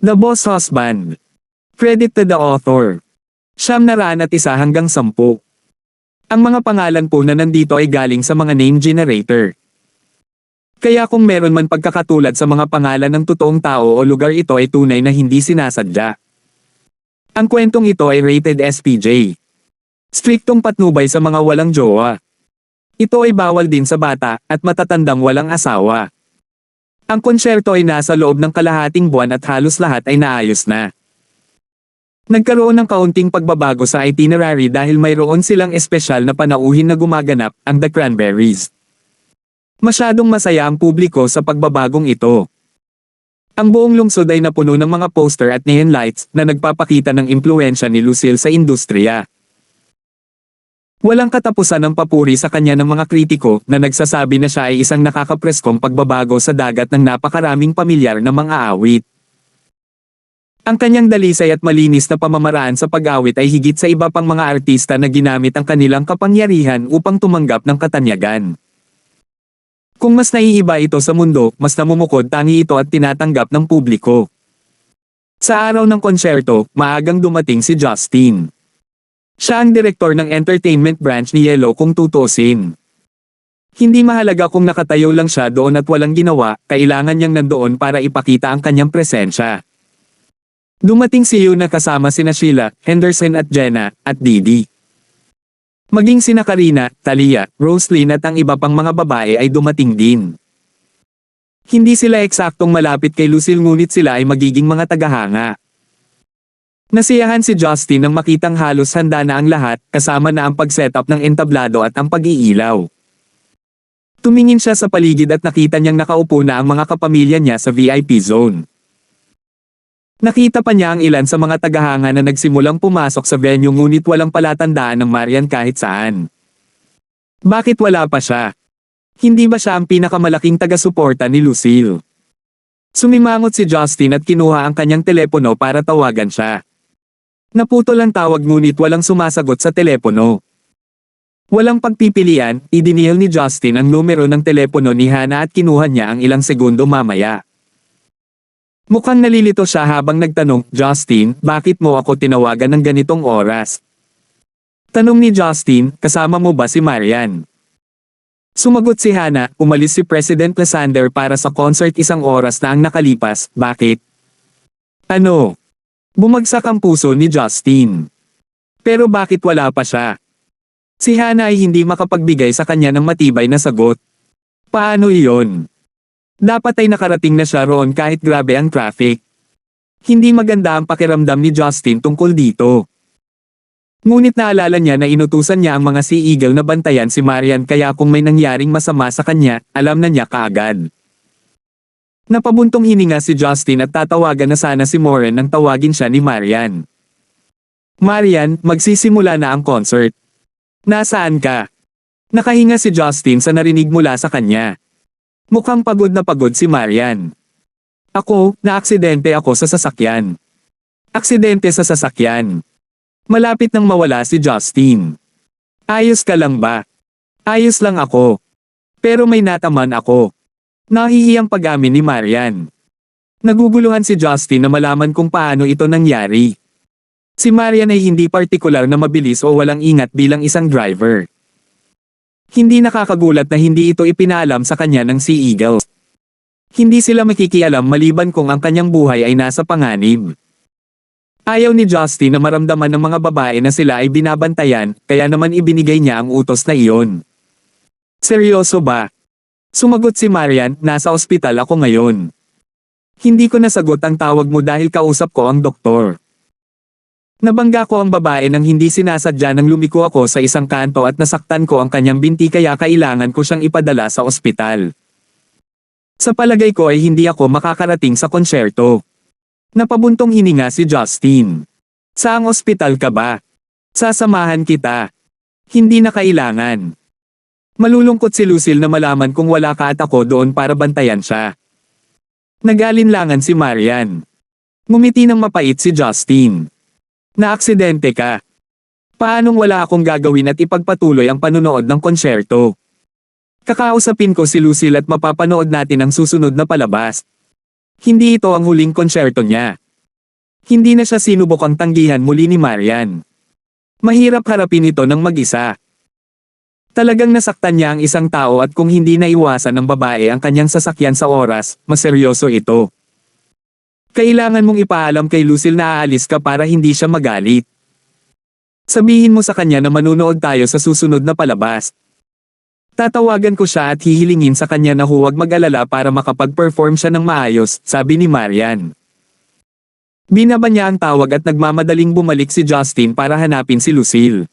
The Boss Husband. Credit to the author. 901 hanggang 10. Ang mga pangalan po na nandito ay galing sa mga name generator. Kaya kung meron man pagkakatulad sa mga pangalan ng totoong tao o lugar, ito ay tunay na hindi sinasadya. Ang kwentong ito ay rated SPJ. Striktong patnubay sa mga walang jowa. Ito ay bawal din sa bata at matatandang walang asawa. Ang konsyerto ay nasa loob ng kalahating buwan at halos lahat ay naayos na. Nagkaroon ng kaunting pagbabago sa itinerary dahil mayroon silang espesyal na panauhin na gumaganap, ang The Cranberries. Masyadong masaya ang publiko sa pagbabagong ito. Ang buong lungsod ay napuno ng mga poster at neon lights na nagpapakita ng impluwensya ni Lucille sa industriya. Walang katapusan ang papuri sa kanya ng mga kritiko na nagsasabi na siya ay isang nakakapreskong pagbabago sa dagat ng napakaraming pamilyar na mga awit. Ang kanyang dalisay at malinis na pamamaraan sa pag-awit ay higit sa iba pang mga artista na ginamit ang kanilang kapangyarihan upang tumanggap ng katanyagan. Kung mas naiiba ito sa mundo, mas namumukod tangi ito at tinatanggap ng publiko. Sa araw ng konsyerto, maagang dumating si Justin. Siya ang direktor ng entertainment branch ni Yellow kung tutuusin. Hindi mahalaga kung nakatayo lang siya doon at walang ginawa, kailangan niyang nandoon para ipakita ang kanyang presensya. Dumating si Yu na kasama sina Sheila, Henderson at Jenna, at Didi. Maging sina Karina, Talia, Roslyn at ang iba pang mga babae ay dumating din. Hindi sila eksaktong malapit kay Lucille ngunit sila ay magiging mga tagahanga. Nasiyahan si Justin nang makitang halos handa na ang lahat, kasama na ang pag-setup ng entablado at ang pag-iilaw. Tumingin siya sa paligid at nakita niyang nakaupo na ang mga kapamilya niya sa VIP zone. Nakita pa niya ang ilan sa mga tagahanga na nagsimulang pumasok sa venue ngunit walang palatandaan ng Marian kahit saan. Bakit wala pa siya? Hindi ba siya ang pinakamalaking taga-suporta ni Lucille? Sumimangot si Justin at kinuha ang kanyang telepono para tawagan siya. Naputol ang tawag ngunit walang sumasagot sa telepono. Walang pagpipilian, idinial ni Justin ang numero ng telepono ni Hannah at kinuha niya ang ilang segundo mamaya. Mukhang nalilito siya habang nagtanong, "Justin, bakit mo ako tinawagan ng ganitong oras?" Tanong ni Justin, "Kasama mo ba si Marian?" Sumagot si Hannah, "Umalis si President Lysander para sa concert 1 oras na ang nakalipas, bakit?" Ano? Bumagsak ang puso ni Justin. Pero bakit wala pa siya? Si Hannah ay hindi makapagbigay sa kanya ng matibay na sagot. Paano iyon? Dapat ay nakarating na siya roon kahit grabe ang traffic. Hindi maganda ang pakiramdam ni Justin tungkol dito. Ngunit naalala niya na inutusan niya ang mga Sea Eagle na bantayan si Marian kaya kung may nangyaring masama sa kanya, alam na niya kaagad. Napabuntong hininga si Justin at tatawagan na sana si Moren nang tawagin siya ni Marian. "Marian, magsisimula na ang concert. Nasaan ka?" Nakahinga si Justin sa narinig mula sa kanya. Mukhang pagod na pagod si Marian. "Ako, naaksidente ako sa sasakyan." Aksidente sa sasakyan. Malapit nang mawala si Justin. "Ayos ka lang ba?" "Ayos lang ako. Pero may nataman ako." Nahihiyang pag-amin ni Marian. Naguguluhan si Justin na malaman kung paano ito nangyari. Si Marian ay hindi partikular na mabilis o walang ingat bilang isang driver. Hindi nakakagulat na hindi ito ipinaalam sa kanya ng Sea Eagle. Hindi sila makikialam maliban kung ang kanyang buhay ay nasa panganib. Ayaw ni Justin na maramdaman ng mga babae na sila ay binabantayan, kaya naman ibinigay niya ang utos na iyon. "Seryoso ba?" Sumagot si Marian, "Nasa ospital ako ngayon. Hindi ko nasagot ang tawag mo dahil kausap ko ang doktor. Nabangga ko ang babae nang hindi sinasadya nang lumiko ako sa isang kanto at nasaktan ko ang kanyang binti kaya kailangan ko siyang ipadala sa ospital. Sa palagay ko ay hindi ako makakarating sa konsyerto." Napabuntong hininga si Justin. "Saang ospital ka ba? Sasamahan kita." "Hindi na kailangan." Malulungkot si Lucille na malaman kung wala ka at ako doon para bantayan siya. Nag-alinlangan si Marian. Ngumiti ng mapait si Justin. "Naaksidente ka. Paanong wala akong gagawin at ipagpatuloy ang panunood ng konsyerto? Kakausapin ko si Lucille at mapapanood natin ang susunod na palabas. Hindi ito ang huling konsyerto niya." Hindi na siya sinubukang tanggihan muli ni Marian. Mahirap harapin ito ng mag-isa. Talagang nasaktan niya ang isang tao at kung hindi naiwasan ng babae ang kanyang sasakyan sa oras, mas seryoso ito. Kailangan mong ipaalam kay Lucille na aalis ka para hindi siya magalit. Sabihin mo sa kanya na manunood tayo sa susunod na palabas. Tatawagan ko siya at hihilingin sa kanya na huwag mag-alala para makapag-perform siya ng maayos, sabi ni Marian. Binaba niya ang tawag at nagmamadaling bumalik si Justin para hanapin si Lucille.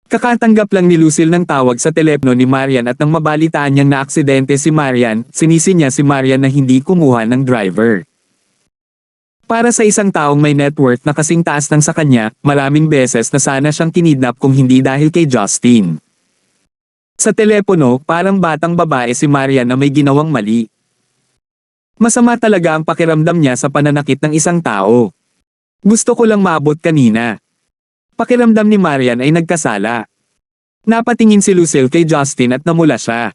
Kakatanggap lang ni Lucille ng tawag sa telepono ni Marian at nang mabalitaan niyang naaksidente si Marian, sinisi niya si Marian na hindi kumuha ng driver. Para sa isang taong may net worth na kasing taas ng sa kanya, maraming beses na sana siyang kinidnap kung hindi dahil kay Justin. Sa telepono, parang batang babae si Marian na may ginawang mali. Masama talaga ang pakiramdam niya sa pananakit ng isang tao. Gusto ko lang maabot kanina. Pakiramdam ni Marian ay nagkasala. Napatingin si Lucille kay Justin at namula siya.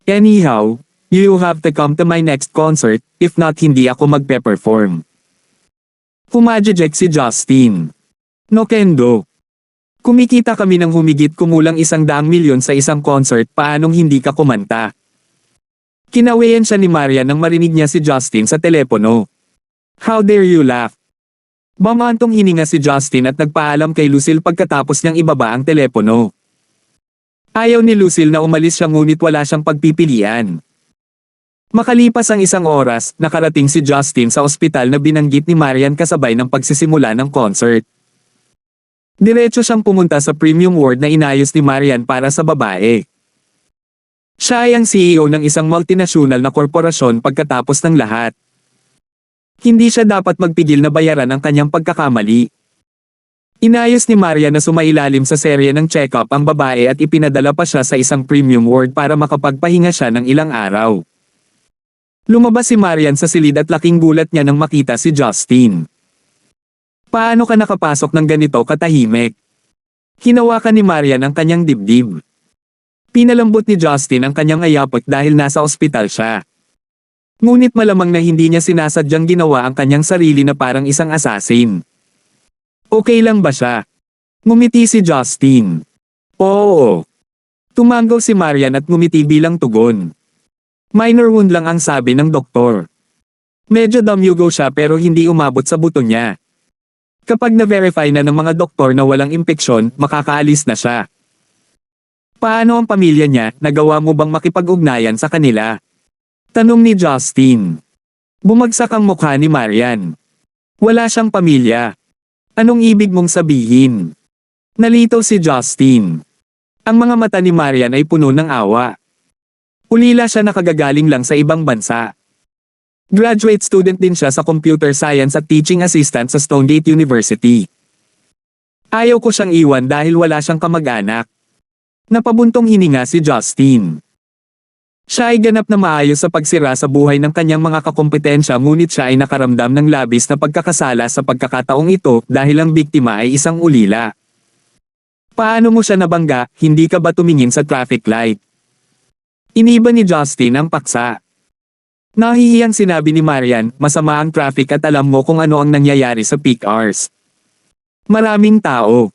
Anyhow, you have to come to my next concert, if not hindi ako magpe-perform. Humajejek si Justin. No kendo. Kumikita kami ng humigit kumulang 100 milyon sa isang concert, paanong hindi ka kumanta? Kinawayan siya ni Marian nang marinig niya si Justin sa telepono. How dare you laugh? Bamantong hininga si Justin at nagpaalam kay Lucille pagkatapos niyang ibaba ang telepono. Ayaw ni Lucille na umalis siya ngunit wala siyang pagpipilian. Makalipas ang 1 oras, nakarating si Justin sa ospital na binanggit ni Marian kasabay ng pagsisimula ng concert. Diretso siyang pumunta sa premium ward na inayos ni Marian para sa babae. Siya ay ang CEO ng isang multinational na korporasyon pagkatapos ng lahat. Hindi siya dapat magpigil na bayaran ang kanyang pagkakamali. Inayos ni Marian na sumailalim sa serye ng check-up ang babae at ipinadala pa siya sa isang premium ward para makapagpahinga siya ng ilang araw. Lumabas si Marian sa silid at laking gulat niya nang makita si Justin. Paano ka nakapasok ng ganito katahimik? Hinawakan ni Marian ang kanyang dibdib. Pinalambot ni Justin ang kanyang ayapot dahil nasa ospital siya. Ngunit malamang na hindi niya sinasadyang ginawa ang kanyang sarili na parang isang assassin. Okay lang ba siya? Ngumiti si Justin. Oo. Tumanggaw si Marian at ngumiti bilang tugon. Minor wound lang ang sabi ng doktor. Medyo damyugo siya pero hindi umabot sa buto niya. Kapag na-verify na ng mga doktor na walang impeksyon, makakaalis na siya. Paano ang pamilya niya, nagawa mo bang makipag-ugnayan sa kanila? Tanong ni Justin. Bumagsak ang mukha ni Marian. Wala siyang pamilya. Anong ibig mong sabihin? Nalito si Justin. Ang mga mata ni Marian ay puno ng awa. Ulila siya na kagagaling lang sa ibang bansa. Graduate student din siya sa Computer Science at Teaching Assistant sa Stonegate University. Ayaw ko siyang iwan dahil wala siyang kamag-anak. Napabuntong hininga si Justin. Siya ay ganap na maayos sa pagsira sa buhay ng kanyang mga kakompetensya ngunit siya ay nakaramdam ng labis na pagkakasala sa pagkakataong ito dahil ang biktima ay isang ulila. Paano mo siya nabangga, hindi ka ba tumingin sa traffic light? Iniba ni Justin ang paksa. Nahihiyang sinabi ni Marian, masama ang traffic at alam mo kung ano ang nangyayari sa peak hours. Maraming tao.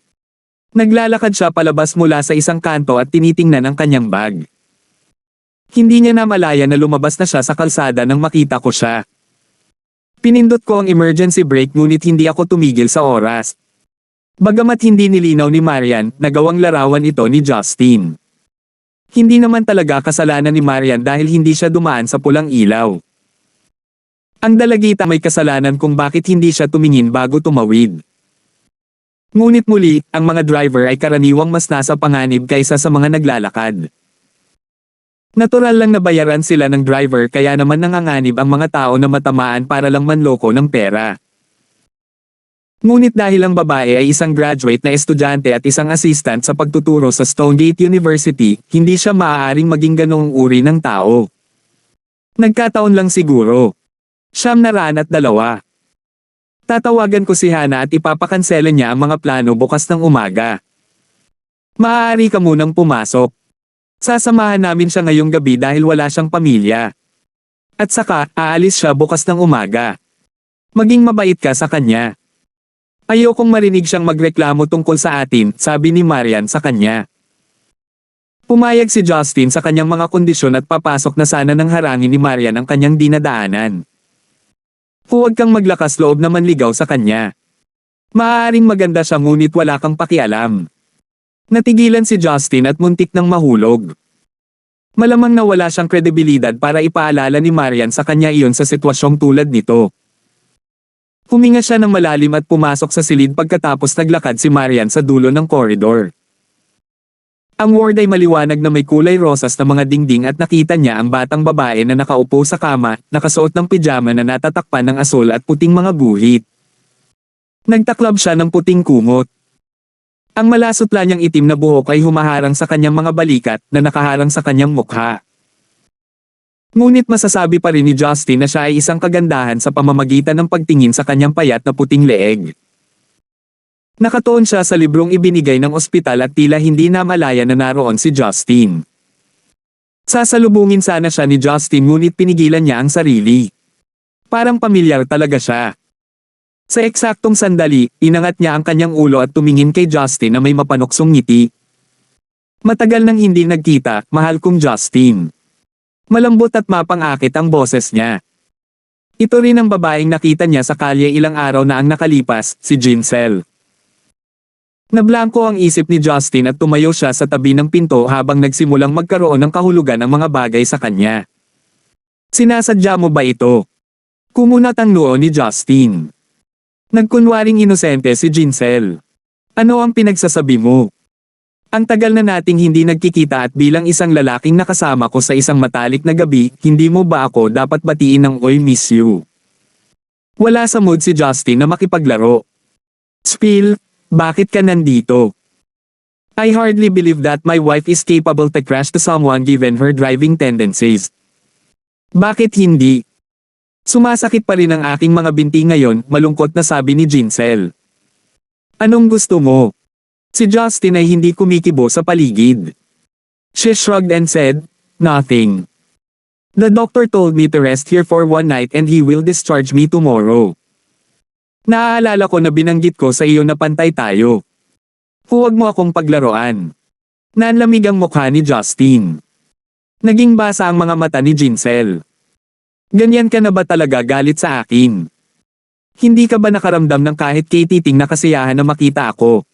Naglalakad siya palabas mula sa isang kanto at tinitingnan ang kanyang bag. Hindi niya namalaya na lumabas na siya sa kalsada nang makita ko siya. Pinindot ko ang emergency brake ngunit hindi ako tumigil sa oras. Bagamat hindi nilinaw ni Marian, nagawang larawan ito ni Justin. Hindi naman talaga kasalanan ni Marian dahil hindi siya dumaan sa pulang ilaw. Ang dalagita may kasalanan kung bakit hindi siya tumingin bago tumawid. Ngunit muli, ang mga driver ay karaniwang mas nasa panganib kaysa sa mga naglalakad. Natural lang na bayaran sila ng driver kaya naman nanganganib ang mga tao na matamaan para lang manloko ng pera. Ngunit dahil ang babae ay isang graduate na estudyante at isang assistant sa pagtuturo sa Stonegate University, hindi siya maaaring maging ganoong uri ng tao. Nagkataon lang siguro. 902. Tatawagan ko si Hannah at ipapakansela niya ang mga plano bukas ng umaga. Maaari ka munang pumasok. Sasamahan namin siya ngayong gabi dahil wala siyang pamilya. At saka, aalis siya bukas ng umaga. Maging mabait ka sa kanya. Ayokong marinig siyang magreklamo tungkol sa atin, sabi ni Marian sa kanya. Pumayag si Justin sa kanyang mga kondisyon at papasok na sana nang harangin ni Marian ang kanyang dinadaanan. Huwag kang maglakas loob na manligaw sa kanya. Maaaring maganda siya ngunit wala kang pakialam. Natigilan si Justin at muntik nang mahulog. Malamang na wala siyang kredibilidad para ipaalala ni Marian sa kanya iyon sa sitwasyong tulad nito. Huminga siya ng malalim at pumasok sa silid pagkatapos naglakad si Marian sa dulo ng koridor. Ang ward ay maliwanag na may kulay rosas na mga dingding at nakita niya ang batang babae na nakaupo sa kama, nakasuot ng pijama na natatakpan ng asul at puting mga guhit. Nagtaklab siya ng puting kumot. Ang malasutla niyang itim na buhok ay humaharang sa kanyang mga balikat na nakaharang sa kanyang mukha. Ngunit masasabi pa rin ni Justin na siya ay isang kagandahan sa pamamagitan ng pagtingin sa kanyang payat na puting leeg. Nakatuon siya sa librong ibinigay ng ospital at tila hindi na malaya na naroon si Justin. Sasalubungin sana siya ni Justin ngunit pinigilan niya ang sarili. Parang pamilyar talaga siya. Sa eksaktong sandali, inangat niya ang kanyang ulo at tumingin kay Justin na may mapanuksong ngiti. Matagal nang hindi nagkita, mahal kong Justin. Malambot at mapang-akit ang boses niya. Ito rin ang babaeng nakita niya sa kalye ilang araw na ang nakalipas, si Jinsel. Nablangko ang isip ni Justin at tumayo siya sa tabi ng pinto habang nagsimulang magkaroon ng kahulugan ang mga bagay sa kanya. Sinasadya mo ba ito? Kumunat ang noo ni Justin. Nagkunwaring inosente si Jinsel. Ano ang pinagsasabi mo? Ang tagal na nating hindi nagkikita at bilang isang lalaking nakasama ko sa isang matalik na gabi, hindi mo ba ako dapat batiin ng "I miss you"? Wala sa mood si Justin na makipaglaro. Spill, bakit ka nandito? I hardly believe that my wife is capable to crash to someone given her driving tendencies. Bakit hindi? Sumasakit pa rin ang aking mga binti ngayon, malungkot na sabi ni Jinsel. Anong gusto mo? Si Justin ay hindi kumikibo sa paligid. She shrugged and said, "Nothing. The doctor told me to rest here for one night and he will discharge me tomorrow." Naaalala ko na binanggit ko sa iyo na pantay tayo. Huwag mo akong paglaruan. Nanlamig ang mukha ni Justin. Naging basa ang mga mata ni Jinsel. Ganyan ka na ba talaga galit sa akin? Hindi ka ba nakaramdam ng kahit kititing na kasiyahan na makita ako?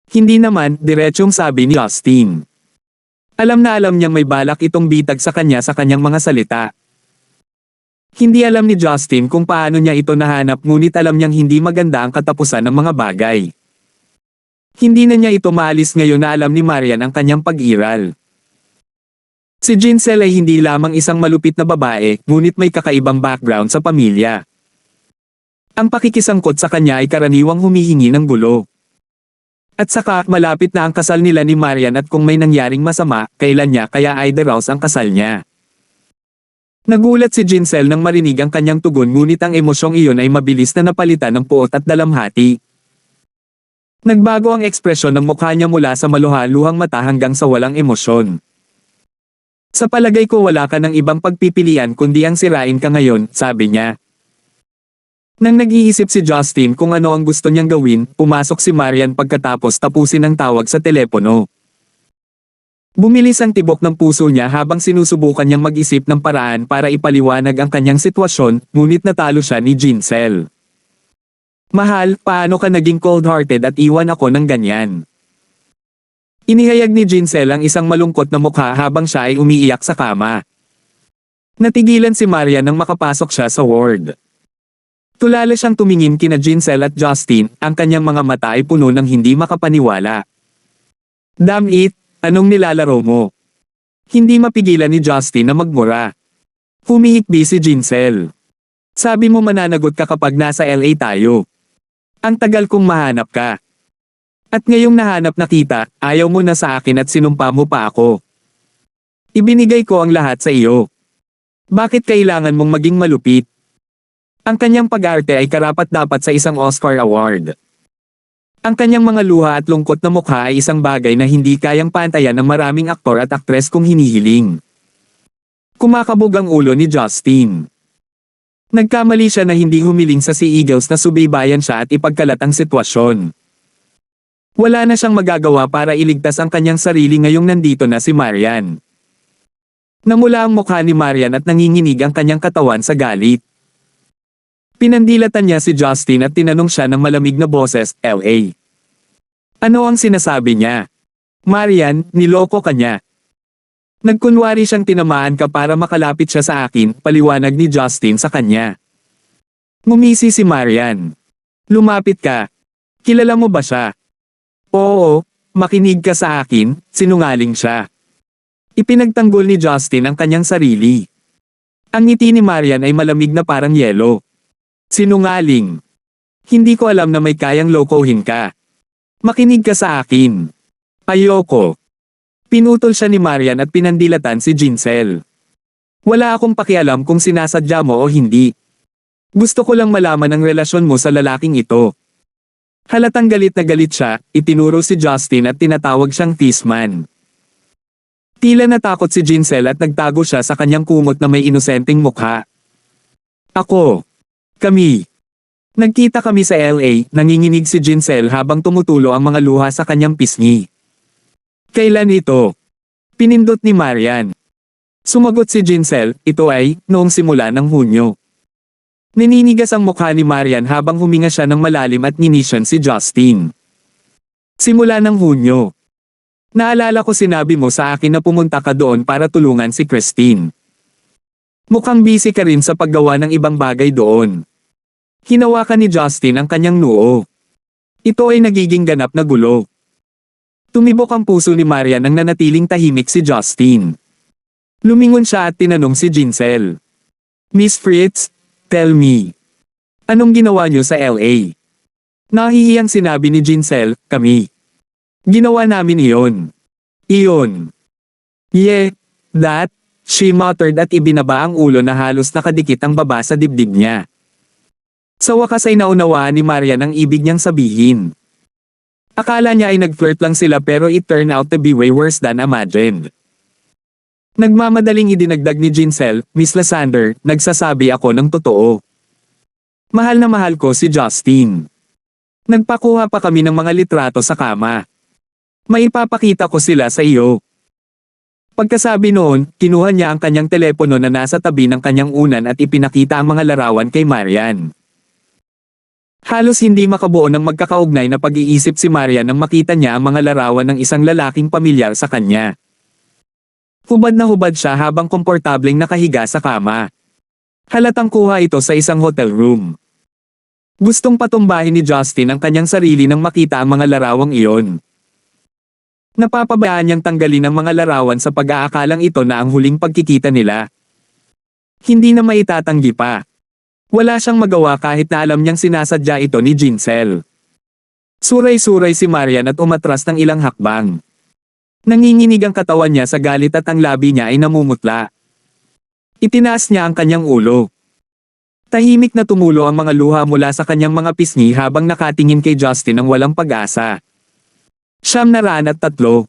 Hindi naman, diretsyong sabi ni Justin. Alam na alam niyang may balak itong bitag sa kanyang mga salita. Hindi alam ni Justin kung paano niya ito nahanap ngunit alam niyang hindi maganda ang katapusan ng mga bagay. Hindi na niya ito maalis ngayon na alam ni Marian ang kanyang pag-iral. Si Jinsel ay hindi lamang isang malupit na babae, ngunit may kakaibang background sa pamilya. Ang pakikisangkot sa kanya ay karaniwang humihingi ng gulo. At saka, malapit na ang kasal nila ni Marian at kung may nangyaring masama, kailan niya kaya i-arouse ang kasal niya. Nagulat si Jinsel nang marinig ang kanyang tugon ngunit ang emosyong iyon ay mabilis na napalitan ng puot at dalamhati. Nagbago ang ekspresyon ng mukha niya mula sa maluhaluhang mata hanggang sa walang emosyon. Sa palagay ko wala ka ng ibang pagpipilian kundi ang sirain ka ngayon, sabi niya. Nang nag-iisip si Justin kung ano ang gusto niyang gawin, pumasok si Marian pagkatapos tapusin ang tawag sa telepono. Bumilis ang tibok ng puso niya habang sinusubukan niyang mag-isip ng paraan para ipaliwanag ang kanyang sitwasyon, ngunit natalo siya ni Jinsel. Mahal, paano ka naging cold-hearted at iwan ako ng ganyan? Inihayag ni Jinsel ang isang malungkot na mukha habang siya ay umiiyak sa kama. Natigilan si Marian nang makapasok siya sa ward. Tulala siyang tumingin kina Jinsel at Justin, ang kanyang mga mata ay puno ng hindi makapaniwala. Damn it, anong nilalaro mo? Hindi mapigilan ni Justin na magmura. Humihikbi si Jinsel. Sabi mo mananagot ka kapag nasa LA tayo. Ang tagal kong mahanap ka. At ngayong nahanap na kita, ayaw mo na sa akin at sinumpa mo pa ako. Ibinigay ko ang lahat sa iyo. Bakit kailangan mong maging malupit? Ang kanyang pag-arte ay karapat-dapat sa isang Oscar Award. Ang kanyang mga luha at lungkot na mukha ay isang bagay na hindi kayang pantayan ng maraming aktor at aktres kung hinihiling. Kumakabog ang ulo ni Justin. Nagkamali siya na hindi humiling sa Sea Eagles na subaybayan siya at ipagkalat ang sitwasyon. Wala na siyang magagawa para iligtas ang kanyang sarili ngayong nandito na si Marian. Namula ang mukha ni Marian at nanginginig ang kanyang katawan sa galit. Pinandilatan niya si Justin at tinanong siya ng malamig na boses, LA. Ano ang sinasabi niya? Marian, niloko ka niya. Nagkunwari siyang tinamaan ka para makalapit siya sa akin, paliwanag ni Justin sa kanya. Ngumisi si Marian. Lumapit ka. Kilala mo ba siya? Oo, makinig ka sa akin, sinungaling siya. Ipinagtanggol ni Justin ang kanyang sarili. Ang ngiti ni Marian ay malamig na parang yelo. Sinungaling. Hindi ko alam na may kayang lokohin ka. Makinig ka sa akin. Ayoko. Pinutol siya ni Marian at pinandilatan si Jinsel. Wala akong pakialam kung sinasadya mo o hindi. Gusto ko lang malaman ang relasyon mo sa lalaking ito. Halatang galit na galit siya, itinuro si Justin at tinatawag siyang Tisman. Tila natakot si Jinsel at nagtago siya sa kanyang kumot na may inosenteng mukha. Kami. Nagkita kami sa LA, nanginginig si Jinsel habang tumutulo ang mga luha sa kanyang pisngi. Kailan ito? Pinindot ni Marian. Sumagot si Jinsel, ito ay, noong simula ng Hunyo. Nininigas ang mukha ni Marian habang huminga siya ng malalim at ninisyon si Justin. Simula ng Hunyo. Naalala ko sinabi mo sa akin na pumunta ka doon para tulungan si Christine. Mukhang busy ka rin sa paggawa ng ibang bagay doon. Hinawakan ni Justin ang kanyang noo. Ito ay nagiging ganap na gulo. Tumibok ang puso ni Marian nang nanatiling tahimik si Justin. Lumingon siya at tinanong si Jinsel. Miss Fritz, tell me. Anong ginawa niyo sa LA? Nahihiyang sinabi ni Jinsel, kami. Ginawa namin iyon. Iyon. Yeah, that, she muttered at ibinaba ang ulo na halos nakadikit ang baba sa dibdib niya. Sa wakas ay naunawaan ni Marian ang ibig niyang sabihin. Akala niya ay nag-flirt lang sila pero it turned out to be way worse than imagined. Nagmamadaling idinagdag ni Jinsel, Miss Lysander, nagsasabi ako ng totoo. Mahal na mahal ko si Justin. Nagpakuha pa kami ng mga litrato sa kama. Maipapakita ko sila sa iyo. Pagkasabi noon, kinuha niya ang kanyang telepono na nasa tabi ng kanyang unan at ipinakita ang mga larawan kay Marian. Halos hindi makabuo ng magkakaugnay na pag-iisip si Marian nang makita niya ang mga larawan ng isang lalaking pamilyar sa kanya. Hubad na hubad siya habang komportableng nakahiga sa kama. Halatang kuha ito sa isang hotel room. Gustong patumbahin ni Justin ang kanyang sarili nang makita ang mga larawang iyon. Napapabayaan niyang tanggalin ang mga larawan sa pag-aakalang ito na ang huling pagkikita nila. Hindi na maitatanggi pa. Wala siyang magawa kahit na alam niyang sinasadya ito ni Jinsel. Suray-suray si Marian at umatras ng ilang hakbang. Nanginginig ang katawan niya sa galit at ang labi niya ay namumutla. Itinaas niya ang kanyang ulo. Tahimik na tumulo ang mga luha mula sa kanyang mga pisngi habang nakatingin kay Justin ng walang pag-asa. 93.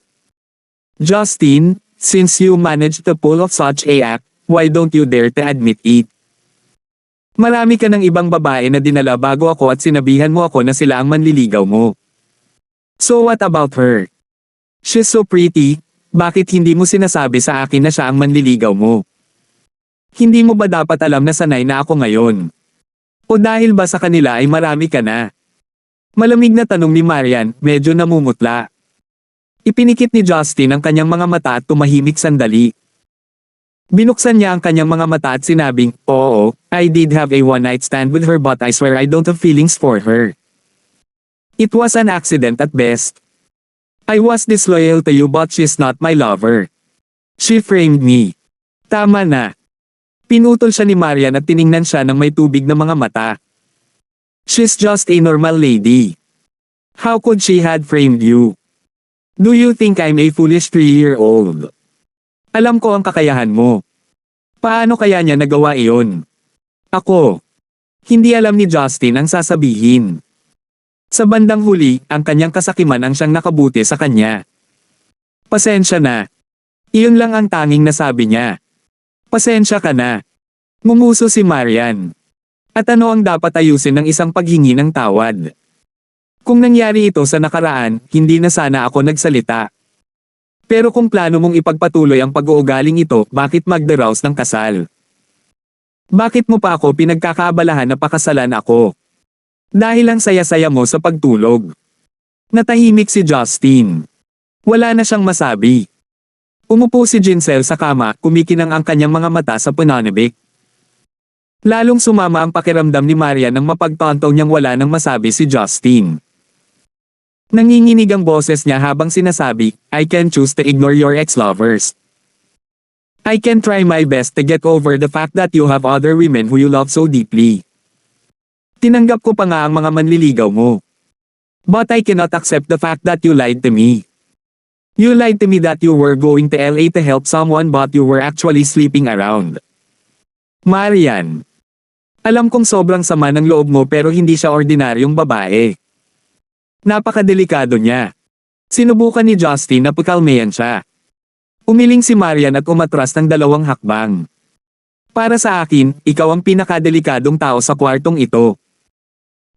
Justin, since you managed to pull off such a act, why don't you dare to admit it? Marami ka ng ibang babae na dinala bago ako at sinabihan mo ako na sila ang manliligaw mo. So what about her? She's so pretty, bakit hindi mo sinasabi sa akin na siya ang manliligaw mo? Hindi mo ba dapat alam na sanay na ako ngayon? O dahil ba sa kanila ay marami ka na? Malamig na tanong ni Marian, medyo namumutla. Ipinikit ni Justin ang kanyang mga mata at tumahimik sandali. Binuksan niya ang kanyang mga mata at sinabing, oo, I did have a one-night stand with her but I swear I don't have feelings for her. It was an accident at best. I was disloyal to you but she's not my lover. She framed me. Tama na. Pinutol siya ni Marian at tiningnan siya ng may tubig na mga mata. She's just a normal lady. How could she had framed you? Do you think I'm a foolish 3-year-old? Alam ko ang kakayahan mo. Paano kaya niya nagawa iyon? Ako. Hindi alam ni Justin ang sasabihin. Sa bandang huli, ang kanyang kasakiman ang siyang nakabuti sa kanya. Pasensya na. Iyon lang ang tanging nasabi niya. Pasensya ka na. Ngumuso si Marian. At ano ang dapat ayusin ng isang paghingi ng tawad? Kung nangyari ito sa nakaraan, hindi na sana ako nagsalita. Pero kung plano mong ipagpatuloy ang pag-uugaling ito, bakit magdaraos ng kasal? Bakit mo pa ako pinagkakaabalahan na pakasalan ako? Dahil ang saya-saya mo sa pagtulog. Natahimik si Justin. Wala na siyang masabi. Umupo si Jincel sa kama, kumikinang ang kanyang mga mata sa pananabik. Lalong sumama ang pakiramdam ni Maria nang mapagtanto niyang wala nang masabi si Justin. Nanginginig ang boses niya habang sinasabi, I can choose to ignore your ex-lovers. I can try my best to get over the fact that you have other women who you love so deeply. Tinanggap ko pa nga ang mga manliligaw mo. But I cannot accept the fact that you lied to me. You lied to me that you were going to LA to help someone but you were actually sleeping around. Marian. Alam kong sobrang sama ng loob mo pero hindi siya ordinaryong babae. Napakadelikado niya. Sinubukan ni Justin na pakalmayan siya. Umiling si Marian at umatras ng 2 hakbang. Para sa akin, ikaw ang pinakadelikadong tao sa kwartong ito.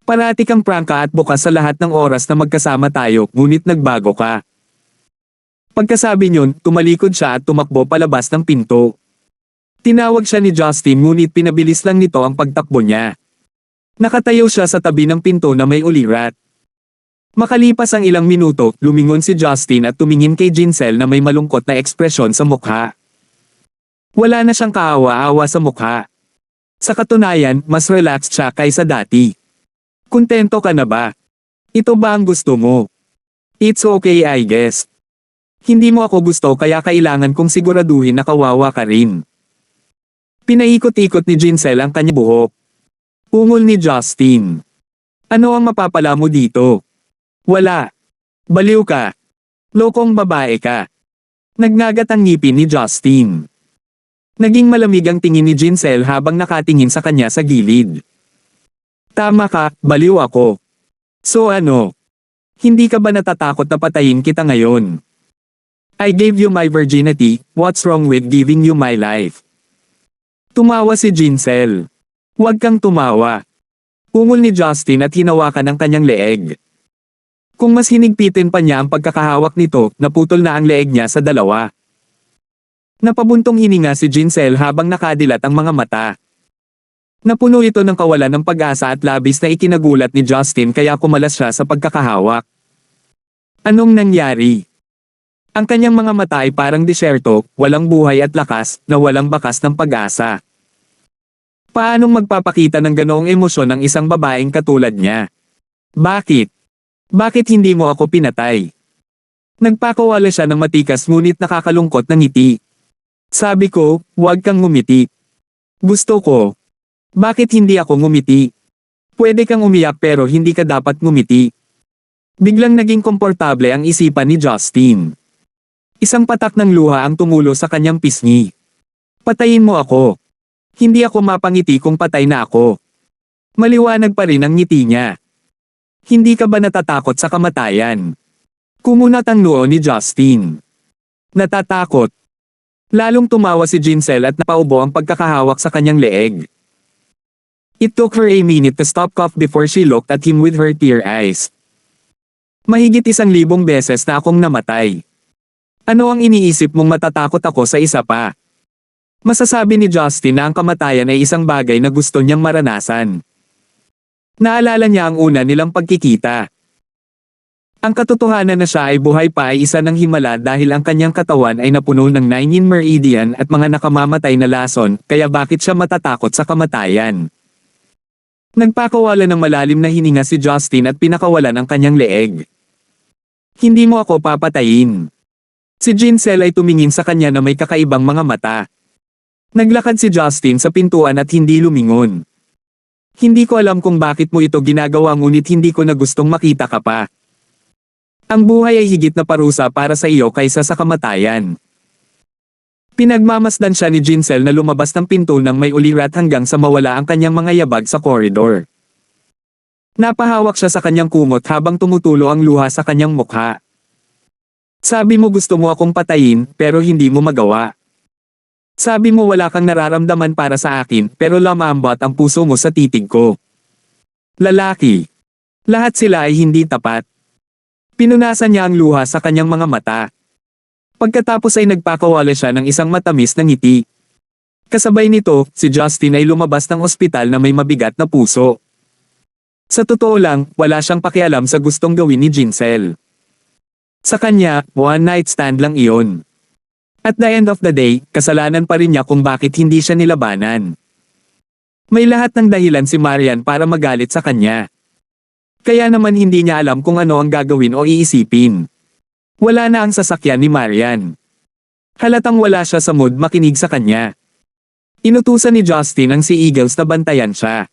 Parati kang prangka at bukas sa lahat ng oras na magkasama tayo, ngunit nagbago ka. Pagkasabi niyon, tumalikod siya at tumakbo palabas ng pinto. Tinawag siya ni Justin ngunit pinabilis lang nito ang pagtakbo niya. Nakatayo siya sa tabi ng pinto na may ulirat. Makalipas ang ilang minuto, lumingon si Justin at tumingin kay Jincel na may malungkot na ekspresyon sa mukha. Wala na siyang kaawa-awa sa mukha. Sa katunayan, mas relaxed siya kaysa dati. Kontento ka na ba? Ito ba ang gusto mo? It's okay I guess. Hindi mo ako gusto kaya kailangan kong siguraduhin na kawawa ka rin. Pinaikot-ikot ni Jincel ang kanyang buhok. Ungol ni Justin. Ano ang mapapala mo dito? Wala. Baliw ka. Lokong babae ka. Nagngagat ang ngipin ni Justin. Naging malamig ang tingin ni Jincel habang nakatingin sa kanya sa gilid. Tama ka, baliw ako. So ano? Hindi ka ba natatakot na patayin kita ngayon? I gave you my virginity, what's wrong with giving you my life? Tumawa si Jincel. Huwag kang tumawa. Ungol ni Justin at hinawakan ang kanyang leeg. Kung mas hinigpitin pa niya ang pagkakahawak nito, naputol na ang leeg niya sa 2. Napabuntong hininga si Jincel habang nakadilat ang mga mata. Napuno ito ng kawalan ng pag-asa at labis na ikinagulat ni Justin kaya kumalas siya sa pagkakahawak. Anong nangyari? Ang kanyang mga mata ay parang disyerto, walang buhay at lakas, na walang bakas ng pag-asa. Paanong magpapakita ng ganoong emosyon ang isang babaeng katulad niya? Bakit? Bakit hindi mo ako pinatay? Nagpakawala siya ng matikas ngunit nakakalungkot na ngiti. Sabi ko, huwag kang ngumiti. Gusto ko. Bakit hindi ako ngumiti? Pwede kang umiyak pero hindi ka dapat ngumiti. Biglang naging komportable ang isipan ni Justin. Isang patak ng luha ang tumulo sa kanyang pisngi. Patayin mo ako. Hindi ako mapangiti kung patay na ako. Maliwanag pa rin ang ngiti niya. Hindi ka ba natatakot sa kamatayan? Kumunat ang noo ni Justin. Natatakot. Lalong tumawa si Jincel at napaubo ang pagkakahawak sa kanyang leeg. It took her a minute to stop cough before she looked at him with her tear eyes. Mahigit 1,000 beses na akong namatay. Ano ang iniisip mong matatakot ako sa isa pa? Masasabi ni Justin na ang kamatayan ay isang bagay na gusto niyang maranasan. Naalala niya ang una nilang pagkikita. Ang katotohanan na siya ay buhay pa ay isa ng himala dahil ang kanyang katawan ay napuno ng 9 meridian at mga nakamamatay na lason, kaya bakit siya matatakot sa kamatayan? Nagpakawala ng malalim na hininga si Justin at pinakawalan ang kanyang leeg. Hindi mo ako papatayin. Si Jincel ay tumingin sa kanya na may kakaibang mga mata. Naglakad si Justin sa pintuan at hindi lumingon. Hindi ko alam kung bakit mo ito ginagawa ngunit hindi ko na gustong makita ka pa. Ang buhay ay higit na parusa para sa iyo kaysa sa kamatayan. Pinagmamasdan siya ni Jincel na lumabas ng pinto nang may ulirat hanggang sa mawala ang kanyang mga yabag sa koridor. Napahawak siya sa kanyang kumot habang tumutulo ang luha sa kanyang mukha. Sabi mo gusto mo akong patayin pero hindi mo magawa. Sabi mo wala kang nararamdaman para sa akin pero lamambot ang puso mo sa titig ko. Lalaki. Lahat sila ay hindi tapat. Pinunasan niya ang luha sa kanyang mga mata. Pagkatapos ay nagpakawala siya ng isang matamis na ngiti. Kasabay nito, si Justin ay lumabas ng ospital na may mabigat na puso. Sa totoo lang, wala siyang pakialam sa gustong gawin ni Jinsel. Sa kanya, one night stand lang iyon. At the end of the day, kasalanan pa rin niya kung bakit hindi siya nilabanan. May lahat ng dahilan si Marian para magalit sa kanya. Kaya naman hindi niya alam kung ano ang gagawin o iisipin. Wala na ang sasakyan ni Marian. Halatang wala siya sa mood makinig sa kanya. Inutusan ni Justin ang si Eagles na bantayan siya.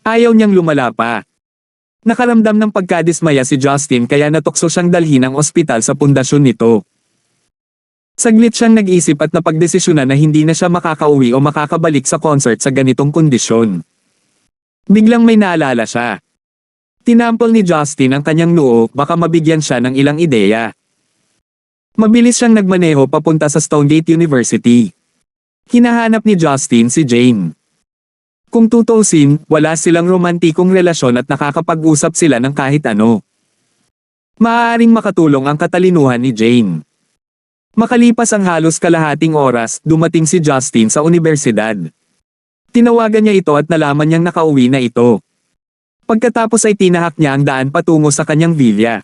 Ayaw niyang lumala pa. Nakaramdam ng pagkadismaya si Justin kaya natukso siyang dalhin ang ospital sa pundasyon nito. Saglit siyang nag-isip at napagdesisyonan na hindi na siya makakauwi o makakabalik sa concert sa ganitong kondisyon. Biglang may naalala siya. Tinampol ni Justin ang kanyang noo, baka mabigyan siya ng ilang ideya. Mabilis siyang nagmaneho papunta sa Stonegate University. Hinahanap ni Justin si Jane. Kung tutuusin, wala silang romantikong relasyon at nakakapag-usap sila ng kahit ano. Maaaring makatulong ang katalinuhan ni Jane. Makalipas ang halos kalahating oras, dumating si Justin sa universidad. Tinawagan niya ito at nalaman niyang nakauwi na ito. Pagkatapos ay tinahak niya ang daan patungo sa kanyang villa.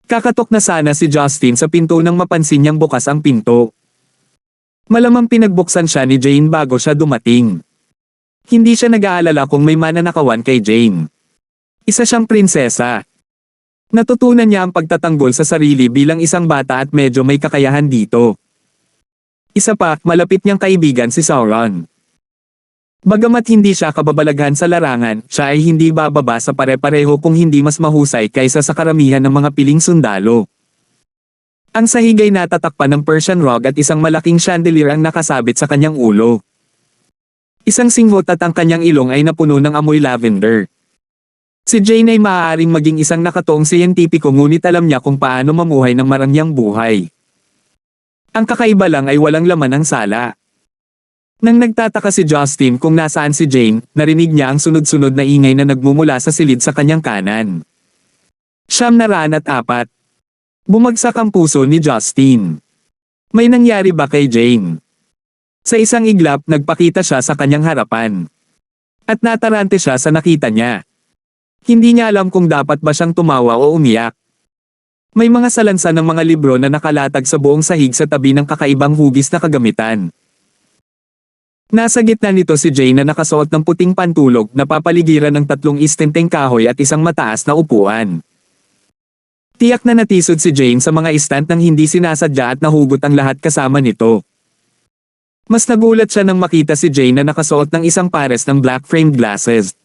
Kakatok na sana si Justin sa pinto nang mapansin niyang bukas ang pinto. Malamang pinagbuksan siya ni Jane bago siya dumating. Hindi siya nag-aalala kung may mananakawan kay Jane. Isa siyang prinsesa. Natutunan niya ang pagtatanggol sa sarili bilang isang bata at medyo may kakayahan dito. Isa pa, malapit niyang kaibigan si Sauron. Bagamat hindi siya kababalaghan sa larangan, siya ay hindi bababa sa pare-pareho kung hindi mas mahusay kaysa sa karamihan ng mga piling sundalo. Ang sahig ay natatakpan ng Persian rug at isang malaking chandelier ang nakasabit sa kanyang ulo. Isang singhot at ang kanyang ilong ay napuno ng amoy lavender. Si Jane ay maaaring maging isang nakatoong siyentipiko ngunit alam niya kung paano mamuhay ng marangyang buhay. Ang kakaiba lang ay walang laman ang sala. Nang nagtataka si Justin kung nasaan si Jane, narinig niya ang sunod-sunod na ingay na nagmumula sa silid sa kanyang kanan. 904. Bumagsak ang puso ni Justin. May nangyari ba kay Jane? Sa isang iglap, nagpakita siya sa kanyang harapan. At natarante siya sa nakita niya. Hindi niya alam kung dapat ba siyang tumawa o umiyak. May mga salansan ng mga libro na nakalatag sa buong sahig sa tabi ng kakaibang hugis na kagamitan. Nasa gitna nito si Jane na nakasuot ng puting pantulog na papaligiran ng 3 istenteng kahoy at isang mataas na upuan. Tiyak na natisod si Jane sa mga istant nang hindi sinasadya at nahugot ang lahat kasama nito. Mas nagulat siya nang makita si Jane na nakasuot ng isang pares ng black-framed glasses.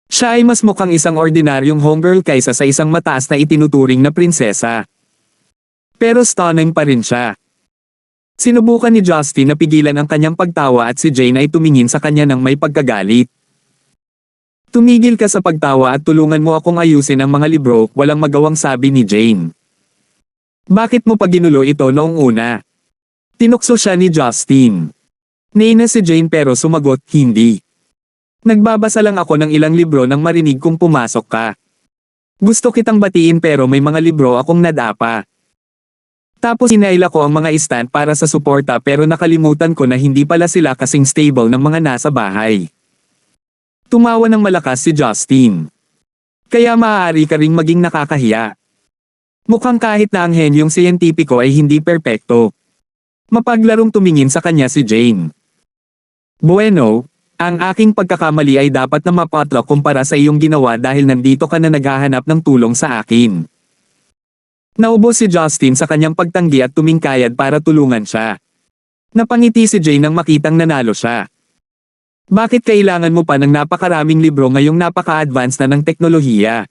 Siya ay mas mukhang isang ordinaryong homegirl kaysa sa isang mataas na itinuturing na prinsesa. Pero stunning pa rin siya. Sinubukan ni Justin na pigilan ang kanyang pagtawa at si Jane ay tumingin sa kanya ng may pagkagalit. Tumigil ka sa pagtawa at tulungan mo akong ayusin ang mga libro, walang magawang sabi ni Jane. Bakit mo pa ginulo ito noong una? Tinukso siya ni Justin. Nainis si Jane pero sumagot, hindi. Nagbabasa lang ako ng ilang libro nang marinig kong pumasok ka. Gusto kitang batiin pero may mga libro akong nadapa. Tapos inaila ko ang mga stand para sa suporta pero nakalimutan ko na hindi pala sila kasing stable ng mga nasa bahay. Tumawa ng malakas si Justin. Kaya maaari ka ring maging nakakahiya. Mukhang kahit na ang henyong siyentipiko ay hindi perpekto. Mapaglarong tumingin sa kanya si Jane. Bueno, ang aking pagkakamali ay dapat na mapatlo kumpara sa iyong ginawa dahil nandito ka na naghahanap ng tulong sa akin. Naubos si Justin sa kanyang pagtanggi at tumingkayad para tulungan siya. Napangiti si Jane nang makitang nanalo siya. Bakit kailangan mo pa ng napakaraming libro ngayong napaka-advance na ng teknolohiya?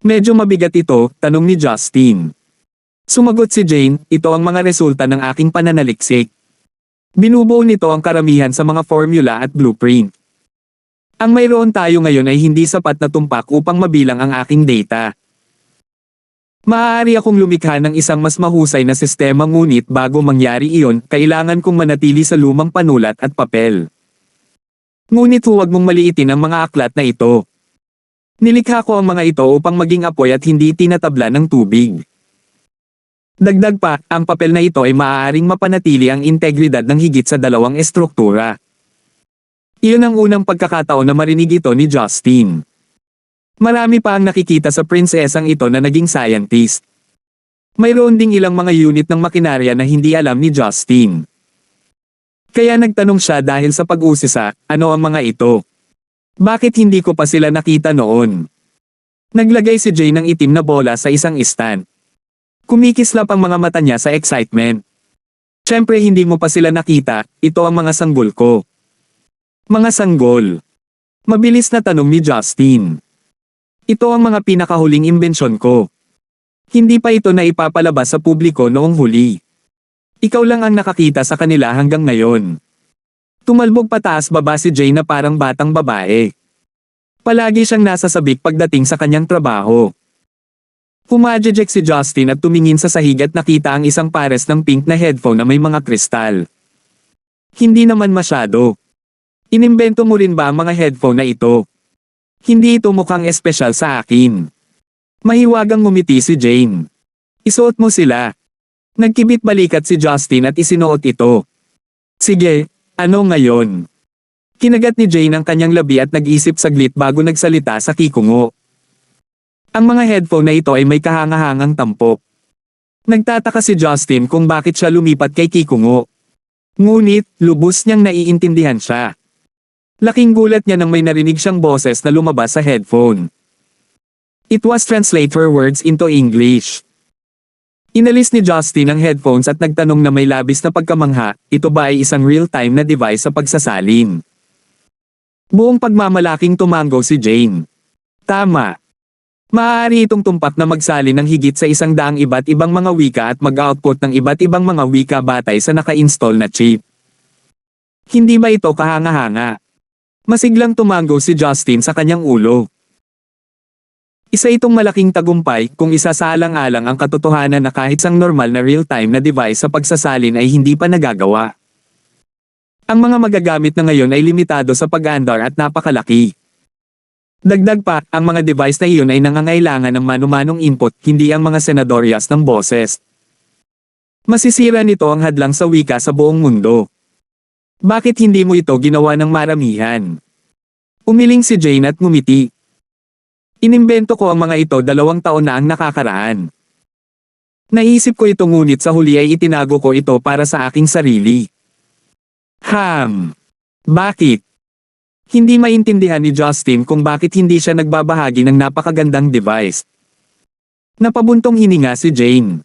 Medyo mabigat ito, tanong ni Justin. Sumagot si Jane, ito ang mga resulta ng aking pananaliksik. Binubuo nito ang karamihan sa mga formula at blueprint. Ang mayroon tayo ngayon ay hindi sapat na tumpak upang mabilang ang aking data. Maaari akong lumikha ng isang mas mahusay na sistema ngunit bago mangyari iyon, kailangan kong manatili sa lumang panulat at papel. Ngunit huwag mong maliitin ang mga aklat na ito. Nilikha ko ang mga ito upang maging apoy at hindi tinatabla ng tubig. Dagdag pa, ang papel na ito ay maaaring mapanatili ang integridad ng higit sa 2 estruktura. Iyon ang unang pagkakataon na marinig ito ni Justin. Marami pa ang nakikita sa prinsesang ito na naging scientist. Mayroon ding ilang mga unit ng makinarya na hindi alam ni Justin. Kaya nagtanong siya dahil sa pag-usisa, ano ang mga ito? Bakit hindi ko pa sila nakita noon? Naglagay si Jay ng itim na bola sa isang stand. Kumikislap ang mga mata niya sa excitement. Siyempre hindi mo pa sila nakita, ito ang mga sanggol ko. Mga sanggol. Mabilis na tanong ni Justin. Ito ang mga pinakahuling imbensyon ko. Hindi pa ito na ipapalabas sa publiko noong huli. Ikaw lang ang nakakita sa kanila hanggang ngayon. Tumalbog pataas baba si Jay na parang batang babae. Palagi siyang nasasabik pagdating sa kanyang trabaho. Pumajejek si Justin at tumingin sa sahig at nakita ang isang pares ng pink na headphone na may mga kristal. Hindi naman masyado. Inimbento mo rin ba ang mga headphone na ito? Hindi ito mukhang espesyal sa akin. Mahiwagang ngumiti si Jane. Isuot mo sila. Nagkibit balikat si Justin at isinuot ito. Sige, ano ngayon? Kinagat ni Jane ang kanyang labi at nag-isip saglit bago nagsalita sa kikungo. Ang mga headphone na ito ay may kahangahangang tampok. Nagtataka si Justin kung bakit siya lumipat kay Kikungo. Ngunit, lubos niyang naiintindihan siya. Laking gulat niya nang may narinig siyang boses na lumabas sa headphone. It was translate her words into English. Inalis ni Justin ang headphones at nagtanong na may labis na pagkamangha, ito ba ay isang real-time na device sa pagsasalin? Buong pagmamalaking tumango si Jane. Tama. Maaari itong tumpak na magsalin ng higit sa 100 iba't ibang mga wika at mag-output ng iba't ibang mga wika batay sa naka-install na chip. Hindi ba ito kahanga-hanga? Masiglang tumango si Justin sa kanyang ulo. Isa itong malaking tagumpay kung isasaalang-alang ang katotohanan na kahit isang normal na real-time na device sa pagsasalin ay hindi pa nagagawa. Ang mga magagamit na ngayon ay limitado sa pag-andar at napakalaki. Dagdag pa, ang mga device na iyon ay nangangailangan ng mano-manong input, hindi ang mga senadoryas ng boses. Masisira nito ang hadlang sa wika sa buong mundo. Bakit hindi mo ito ginawa ng maramihan? Umiling si Jane at ngumiti. Inimbento ko ang mga ito 2 taon na ang nakakaraan. Naisip ko ito ngunit sa huli ay itinago ko ito para sa aking sarili. Bakit? Hindi maintindihan ni Justin kung bakit hindi siya nagbabahagi ng napakagandang device. Napabuntong hininga si Jane.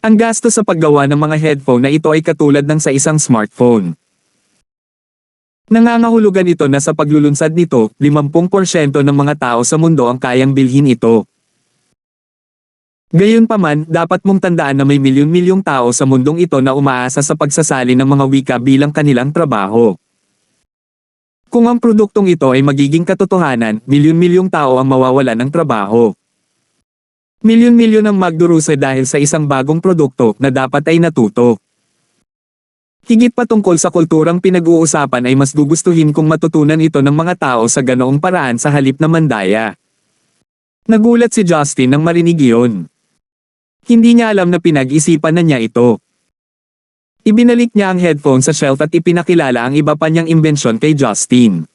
Ang gasto sa paggawa ng mga headphone na ito ay katulad ng sa isang smartphone. Nangangahulugan ito na sa paglulunsad nito, 50% ng mga tao sa mundo ang kayang bilhin ito. Gayunpaman, dapat mong tandaan na may milyon-milyong tao sa mundong ito na umaasa sa pagsasali ng mga wika bilang kanilang trabaho. Kung ang produktong ito ay magiging katotohanan, milyon-milyong tao ang mawawalan ng trabaho. Milyon-milyon ang magdurusa dahil sa isang bagong produkto na dapat ay natuto. Higit pa tungkol sa kulturang pinag-uusapan ay mas gugustuhin kung matutunan ito ng mga tao sa ganoong paraan sa halip na mandaya. Nagulat si Justin nang marinig iyon. Hindi niya alam na pinag-isipan na niya ito. Ibinalik niya ang headphone sa shelf at ipinakilala ang iba pa niyang imbensyon kay Justin.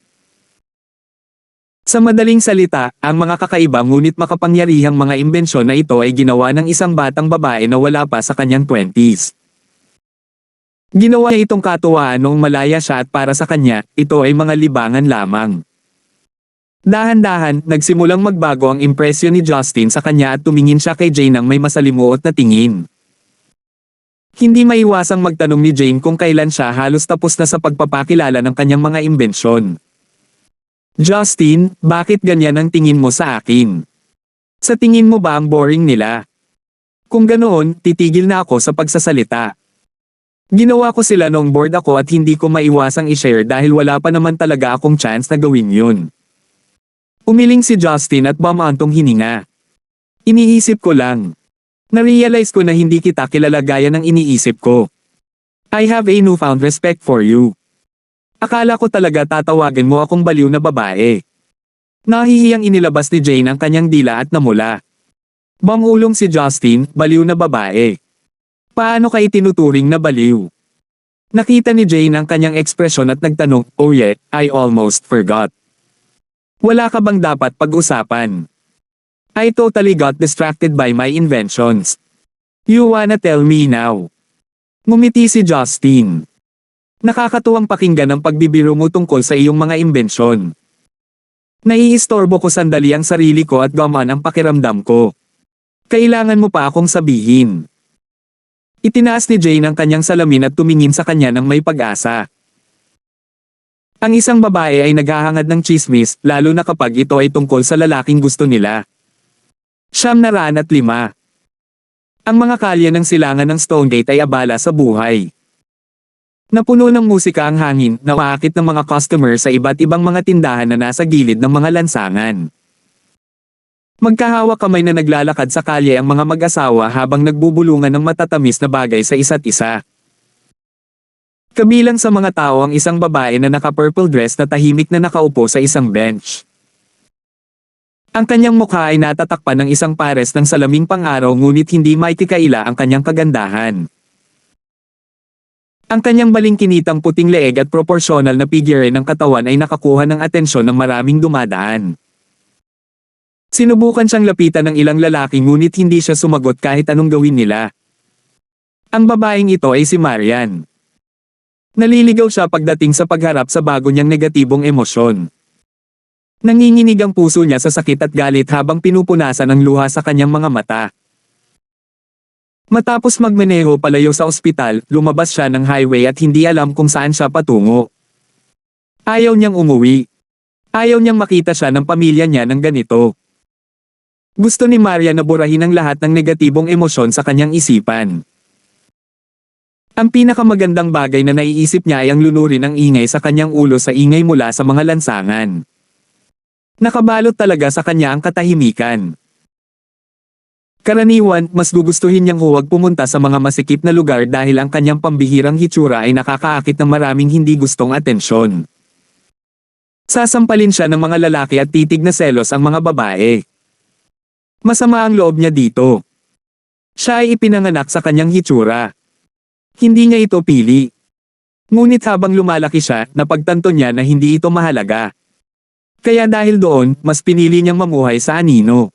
Sa madaling salita, ang mga kakaiba ngunit makapangyarihang mga imbensyon na ito ay ginawa ng isang batang babae na wala pa sa kanyang 20s. Ginawa niya itong katuwaan noong malaya siya at para sa kanya, ito ay mga libangan lamang. Dahan-dahan, nagsimulang magbago ang impresyon ni Justin sa kanya at tumingin siya kay Jane ng may masalimuot na tingin. Hindi maiwasang magtanong ni Jane kung kailan siya halos tapos na sa pagpapakilala ng kanyang mga imbensyon. Justin, bakit ganyan ang tingin mo sa akin? Sa tingin mo ba ang boring nila? Kung ganoon, titigil na ako sa pagsasalita. Ginawa ko sila noong bored ako at hindi ko maiwasang i-share dahil wala pa naman talaga akong chance na gawin yun. Umiling si Justin at bumantong hininga. Iniisip ko lang. Narealize ko na hindi kita kilala gaya ng iniisip ko. I have a newfound respect for you. Akala ko talaga tatawagan mo akong baliw na babae. Nahihiyang inilabas ni Jane ang kanyang dila at namula. Bangulong si Justin, baliw na babae. Paano ka itinuturing na baliw? Nakita ni Jane ang kanyang ekspresyon at nagtanong, oh yeah, I almost forgot. Wala ka bang dapat pag-usapan? I totally got distracted by my inventions. You wanna tell me now? Ngumiti si Justin. Nakakatuwang pakinggan ang pagbibiro mo tungkol sa iyong mga imbensyon. Naiistorbo ko sandali ang sarili ko at gaman ang pakiramdam ko. Kailangan mo pa akong sabihin. Itinaas ni Jane ang kanyang salamin at tumingin sa kanya ng may pag-asa. Ang isang babae ay naghahangad ng tsismis, lalo na kapag ito ay tungkol sa lalaking gusto nila. 905. Ang mga kalye ng silangan ng Stonegate ay abala sa buhay. Napuno ng musika ang hangin na umaakit ng mga customer sa iba't ibang mga tindahan na nasa gilid ng mga lansangan. Magkahawak kamay na naglalakad sa kalye ang mga mag-asawa habang nagbubulungan ng matatamis na bagay sa isa't isa. Kabilang sa mga tao ang isang babae na naka-purple dress na tahimik na nakaupo sa isang bench. Ang kanyang mukha ay natatakpan ng isang pares ng salaming pang-araw ngunit hindi maitikaila ang kanyang kagandahan. Ang kanyang balingkinitang puting leeg at proporsyonal na figure ng katawan ay nakakuha ng atensyon ng maraming dumadaan. Sinubukan siyang lapitan ng ilang lalaki ngunit hindi siya sumagot kahit anong gawin nila. Ang babaeng ito ay si Marian. Naliligaw siya pagdating sa pagharap sa bago niyang negatibong emosyon. Nanginginig ang puso niya sa sakit at galit habang pinupunasan ang luha sa kanyang mga mata. Matapos magmaneho palayo sa ospital, lumabas siya ng highway at hindi alam kung saan siya patungo. Ayaw niyang umuwi. Ayaw niyang makita siya ng pamilya niya ng ganito. Gusto ni Maria na burahin ang lahat ng negatibong emosyon sa kanyang isipan. Ang pinakamagandang bagay na naiisip niya ay ang lunurin ng ingay sa kanyang ulo sa ingay mula sa mga lansangan. Nakabalot talaga sa kanya ang katahimikan. Karaniwan, mas gugustuhin niyang huwag pumunta sa mga masikip na lugar dahil ang kanyang pambihirang hitsura ay nakakaakit ng maraming hindi gustong atensyon. Sasampalin siya ng mga lalaki at titig na selos ang mga babae. Masama ang loob niya dito. Siya ay ipinanganak sa kanyang hitsura. Hindi niya ito pili. Ngunit habang lumalaki siya, napagtanto niya na hindi ito mahalaga. Kaya dahil doon, mas pinili niyang mamuhay sa anino.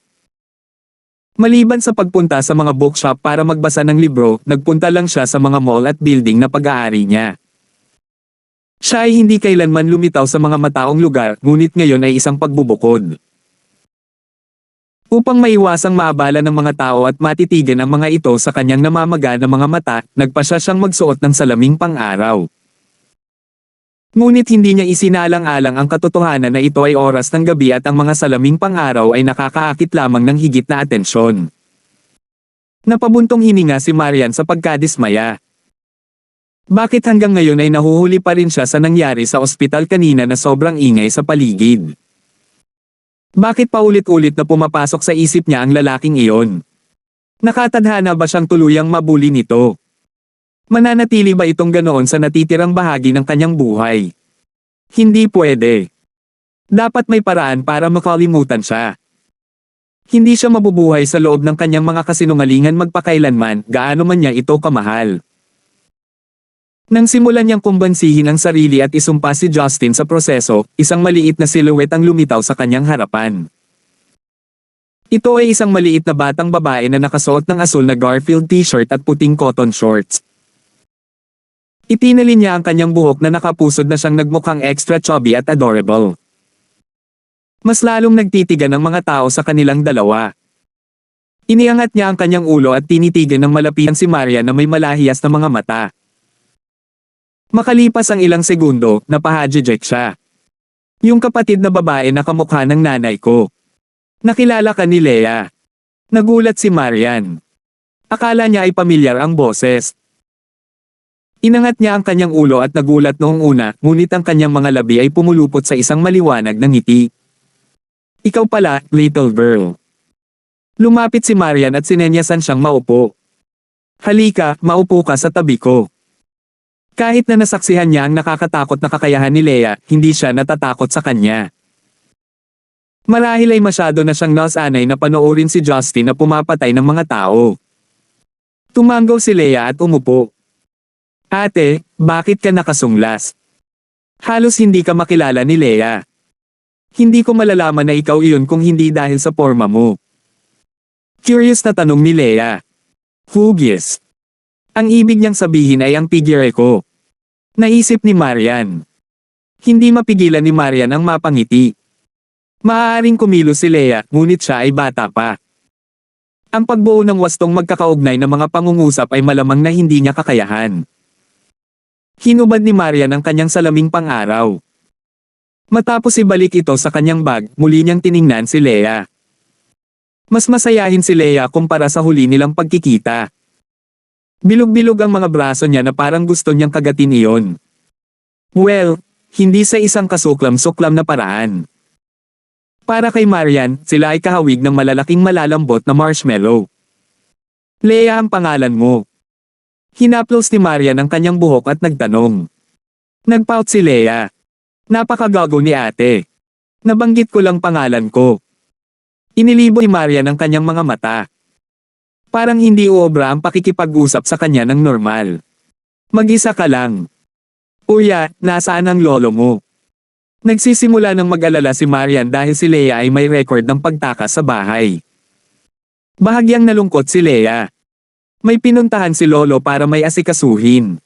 Maliban sa pagpunta sa mga bookshop para magbasa ng libro, nagpunta lang siya sa mga mall at building na pag-aari niya. Siya ay hindi kailanman lumitaw sa mga mataong lugar, ngunit ngayon ay isang pagbubukod. Upang maiwasang maabala ng mga tao at matitigan ang mga ito sa kanyang namamaga na mga mata, nagpasya siyang magsuot ng salaming pang-araw. Ngunit hindi niya isinalang-alang ang katotohanan na ito ay oras ng gabi at ang mga salaming pang-araw ay nakakaakit lamang ng higit na atensyon. Napabuntong hininga si Marian sa pagkadismaya. Bakit hanggang ngayon ay nahuhuli pa rin siya sa nangyari sa ospital kanina na sobrang ingay sa paligid? Bakit paulit-ulit na pumapasok sa isip niya ang lalaking iyon? Nakatadhana ba siyang tuluyang mabuli nito? Mananatili ba itong ganoon sa natitirang bahagi ng kanyang buhay? Hindi pwede. Dapat may paraan para makalimutan siya. Hindi siya mabubuhay sa loob ng kanyang mga kasinungalingan magpakailanman, gaano man niya ito kamahal. Nang simulan niyang kumbansihin ang sarili at isumpa si Justin sa proseso, isang maliit na silhouette ang lumitaw sa kanyang harapan. Ito ay isang maliit na batang babae na nakasuot ng asul na Garfield t-shirt at puting cotton shorts. Itinalin niya ang kanyang buhok na nakapusod na siyang nagmukhang extra chubby at adorable. Mas lalong nagtitigan ang mga tao sa kanilang dalawa. Iniangat niya ang kanyang ulo at tinitigan ng malapitan si Maria na may malahiyas na mga mata. Makalipas ang ilang segundo, napahajijek siya. Yung kapatid na babae na kamukha ng nanay ko. Nakilala ka ni Leia. Nagulat si Marian. Akala niya ay pamilyar ang boses. Inangat niya ang kanyang ulo at nagulat noong una, ngunit ang kanyang mga labi ay pumulupot sa isang maliwanag na ngiti. Ikaw pala, little girl. Lumapit si Marian at sinenyasan siyang maupo. Halika, maupo ka sa tabi ko. Kahit na nasaksihan niya ang nakakatakot na kakayahan ni Leia, hindi siya natatakot sa kanya. Marahil ay masyado na siyang nasanay na panoorin si Justin na pumapatay ng mga tao. Tumanggaw si Leia at umupo. Ate, bakit ka nakasunglas? Halos hindi ka makilala ni Leia. Hindi ko malalaman na ikaw iyon kung hindi dahil sa porma mo. Curious na tanong ni Leia. Hugis. Ang ibig niyang sabihin ay ang figure ko. Naisip ni Marian. Hindi mapigilan ni Marian ang mapangiti. Maaaring kumilos si Leia, ngunit siya ay bata pa. Ang pagbuo ng wastong magkakaugnay ng mga pangungusap ay malamang na hindi niya kakayahan. Hinubad ni Marian ang kanyang salaming pang-araw. Matapos ibalik ito sa kanyang bag, muli niyang tiningnan si Leia. Mas masayahin si Leia kumpara sa huli nilang pagkikita. Bilog-bilog ang mga braso niya na parang gusto niyang kagatin iyon. Well, hindi sa isang kasuklam-suklam na paraan. Para kay Marian, sila ay kahawig ng malalaking malalambot na marshmallow. Leia ang pangalan mo. Hinaplos ni Marian ang kanyang buhok at nagtanong. Nagpout si Leia. Napakagago ni ate. Nabanggit ko lang pangalan ko. Inilibo ni Marian ang kanyang mga mata. Parang hindi uobra ang pakikipag-usap sa kanya ng normal. Mag-isa ka lang. Uya, nasaan ang lolo mo? Nagsisimula ng mag-alala si Marian dahil si Leia ay may record ng pagtakas sa bahay. Bahagyang nalungkot si Leia. May pinuntahan si lolo para may asikasuhin.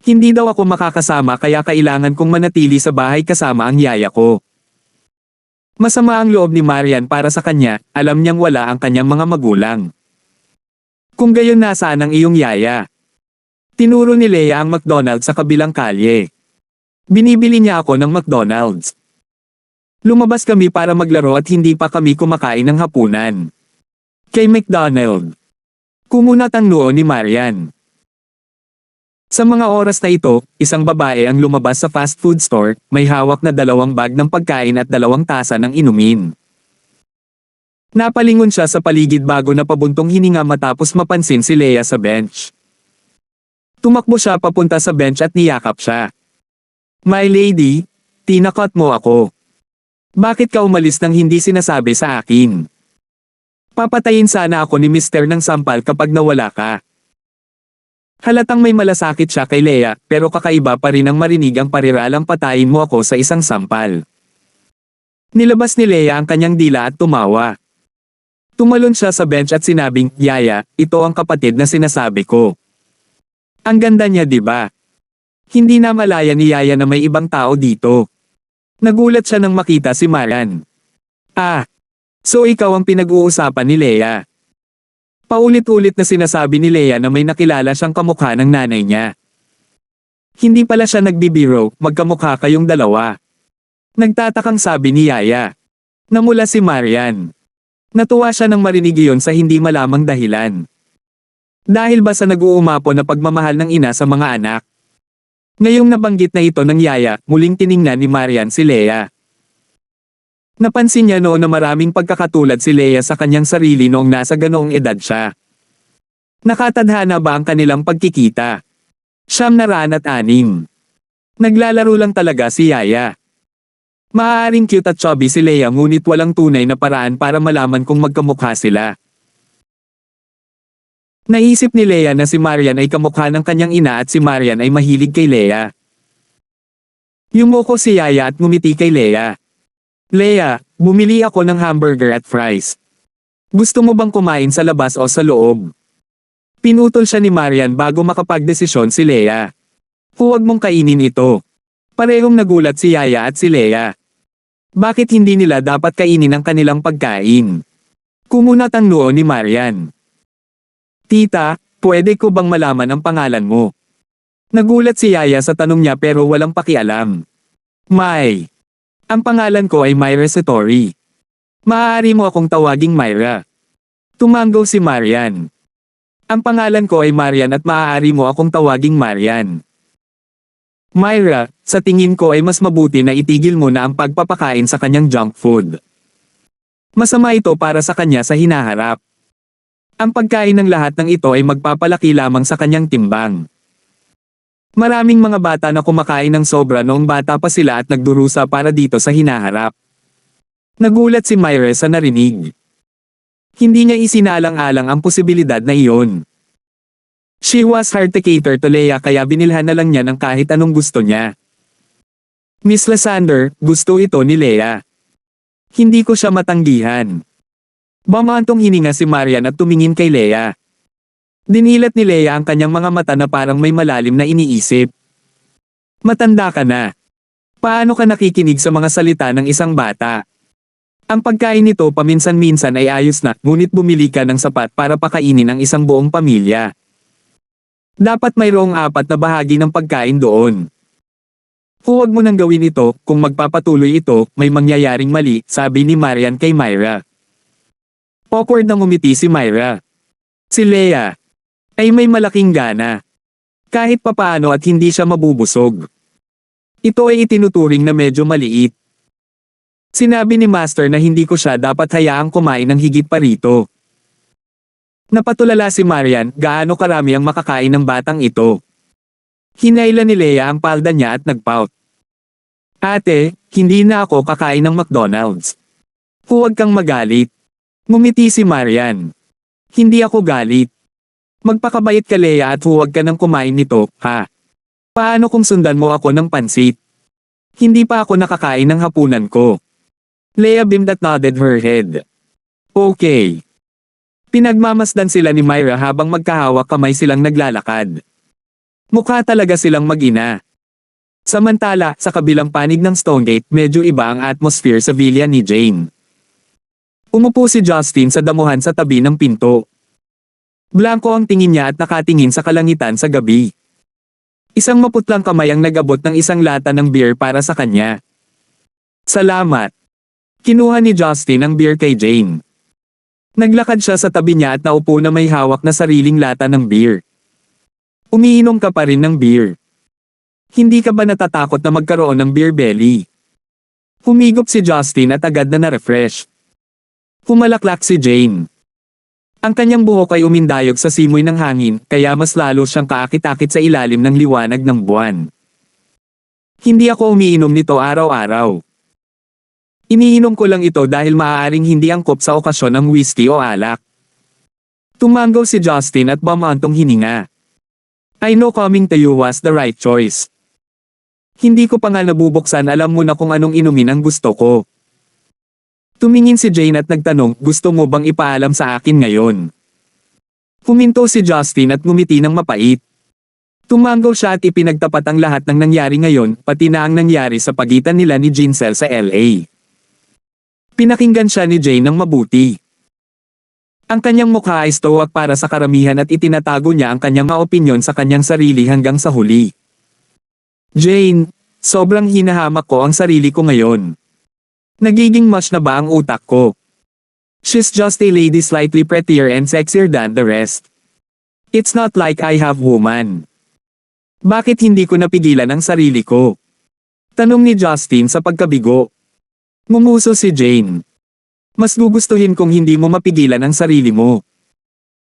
Hindi daw ako makakasama kaya kailangan kong manatili sa bahay kasama ang yaya ko. Masama ang loob ni Marian para sa kanya, alam niyang wala ang kanyang mga magulang. Kung gayon nasaan ang iyong yaya? Tinuro ni Leia ang McDonald's sa kabilang kalye. Binibili niya ako ng McDonald's. Lumabas kami para maglaro at hindi pa kami kumakain ng hapunan. Kay McDonald. Kumunat ang noo ni Marian. Sa mga oras na ito, isang babae ang lumabas sa fast food store, may hawak na 2 bag ng pagkain at 2 tasa ng inumin. Napalingon siya sa paligid bago na pabuntong hininga matapos mapansin si Leia sa bench. Tumakbo siya papunta sa bench at niyakap siya. My lady, tinakot mo ako. Bakit ka umalis nang hindi sinasabi sa akin? Papatayin sana ako ni Mr. ng sampal kapag nawala ka. Halatang may malasakit siya kay Leia, pero kakaiba pa rin ang marinig ang pariralang patayin mo ako sa isang sampal. Nilabas ni Leia ang kanyang dila at tumawa. Tumalon siya sa bench at sinabing, Yaya, ito ang kapatid na sinasabi ko. Ang ganda niya, di ba? Hindi na malaya ni Yaya na may ibang tao dito. Nagulat siya nang makita si Marian. Ah, so ikaw ang pinag-uusapan ni Leia. Paulit-ulit na sinasabi ni Leia na may nakilala siyang kamukha ng nanay niya. Hindi pala siya nagbibiro, magkamukha kayong dalawa. Nagtatakang sabi ni Yaya. Namula si Marian. Natuwa siya nang marinig iyon sa hindi malamang dahilan. Dahil ba sa nag-uumapo na pagmamahal ng ina sa mga anak? Ngayong nabanggit na ito ng Yaya, muling tiningnan ni Marian si Leia. Napansin niya noon na maraming pagkakatulad si Leia sa kanyang sarili noong nasa ganoong edad siya. Nakatadhana ba ang kanilang pagkikita? 9 at 6. Naglalaro lang talaga si Yaya. Maaaring cute at chubby si Leia ngunit walang tunay na paraan para malaman kung magkamukha sila. Naisip ni Leia na si Marian ay kamukha ng kanyang ina at si Marian ay mahilig kay Leia. Yumuko si Yaya at ngumiti kay Leia. Leia, bumili ako ng hamburger at fries. Gusto mo bang kumain sa labas o sa loob? Pinutol siya ni Marian bago makapagdesisyon si Leia. Huwag mong kainin ito. Parehong nagulat si Yaya at si Leia. Bakit hindi nila dapat kainin ang kanilang pagkain? Kumunat ang noo ni Marian. Tita, pwede ko bang malaman ang pangalan mo? Nagulat si Yaya sa tanong niya pero walang pakialam. May. Ang pangalan ko ay Myra Satori. Maaari mo akong tawaging Myra. Tumanggaw si Marian. Ang pangalan ko ay Marian at maaari mo akong tawaging Marian. Myra, sa tingin ko ay mas mabuti na itigil mo na ang pagpapakain sa kanyang junk food. Masama ito para sa kanya sa hinaharap. Ang pagkain ng lahat ng ito ay magpapalaki lamang sa kanyang timbang. Maraming mga bata na kumakain ng sobra noong bata pa sila at nagdurusa para dito sa hinaharap. Nagulat si Myra sa narinig. Hindi niya isinalang-alang ang posibilidad na iyon. She was hard to cater to Leia kaya binilhan na lang niya ng kahit anong gusto niya. Miss Lysander, gusto ito ni Leia. Hindi ko siya matanggihan. Bumantong hininga si Marian at tumingin kay Leia. Dinilat ni Leia ang kanyang mga mata na parang may malalim na iniisip. Matanda ka na. Paano ka nakikinig sa mga salita ng isang bata? Ang pagkain nito paminsan-minsan ay ayos na, ngunit bumili ka ng sapat para pakainin ang isang buong pamilya. Dapat mayroong 4 na bahagi ng pagkain doon. Huwag mo nang gawin ito, kung magpapatuloy ito, may mangyayaring mali, sabi ni Marian kay Myra. Awkward na ngumiti si Myra. Si Leia ay may malaking gana. Kahit papaano at hindi siya mabubusog. Ito ay itinuturing na medyo maliit. Sinabi ni Master na hindi ko siya dapat hayaang kumain ng higit pa rito. Napatulala si Marian, gaano karami ang makakain ng batang ito. Hinayla ni Leia ang palda niya at nagpout. Ate, hindi na ako kakain ng McDonald's. Huwag kang magalit. Ngumiti si Marian. Hindi ako galit. Magpakabait ka Leia at huwag ka nang kumain nito, ha? Paano kung sundan mo ako ng pansit? Hindi pa ako nakakain ng hapunan ko. Leia beamed at nodded her head. Okay. Pinagmamasdan sila ni Myra habang magkahawak kamay silang naglalakad. Mukha talaga silang mag-ina. Samantala, sa kabilang panig ng Stonegate, medyo iba ang atmosphere sa villa ni Jane. Umupo si Justin sa damuhan sa tabi ng pinto. Blanco ang tingin niya at nakatingin sa kalangitan sa gabi. Isang maputlang kamay ang nag-abot ng isang lata ng beer para sa kanya. Salamat. Kinuha ni Justin ang beer kay Jane. Naglakad siya sa tabi niya at naupo na may hawak na sariling lata ng beer. Umiinom ka pa rin ng beer. Hindi ka ba natatakot na magkaroon ng beer belly? Humigop si Justin at agad na na-refresh. Humalaklak si Jane. Ang kanyang buhok ay umindayog sa simoy ng hangin, kaya mas lalo siyang kaakit-akit sa ilalim ng liwanag ng buwan. Hindi ako umiinom nito araw-araw. Iniinom ko lang ito dahil maaaring hindi angkop sa okasyon ng whiskey o alak. Tumanggaw si Justin at bumantong hininga. I know coming to you was the right choice. Hindi ko pa nga nabubuksan, alam mo na kung anong inumin ang gusto ko. Tumingin si Jane at nagtanong, gusto mo bang ipaalam sa akin ngayon? Huminto si Justin at ngumiti ng mapait. Tumanggaw siya at ipinagtapat ang lahat ng nangyari ngayon, pati na ang nangyari sa pagitan nila ni Jincel sa LA. Pinakinggan siya ni Jane ng mabuti. Ang kanyang mukha ay stoic para sa karamihan at itinatago niya ang kanyang mga opinyon sa kanyang sarili hanggang sa huli. Jane, sobrang hinahamak ko ang sarili ko ngayon. Nagiging mush na ba ang utak ko? She's just a lady slightly prettier and sexier than the rest. It's not like I have woman. Bakit hindi ko napigilan ang sarili ko? Tanong ni Justin sa pagkabigo. Ngumuso si Jane. Mas gugustuhin kong hindi mo mapigilan ang sarili mo.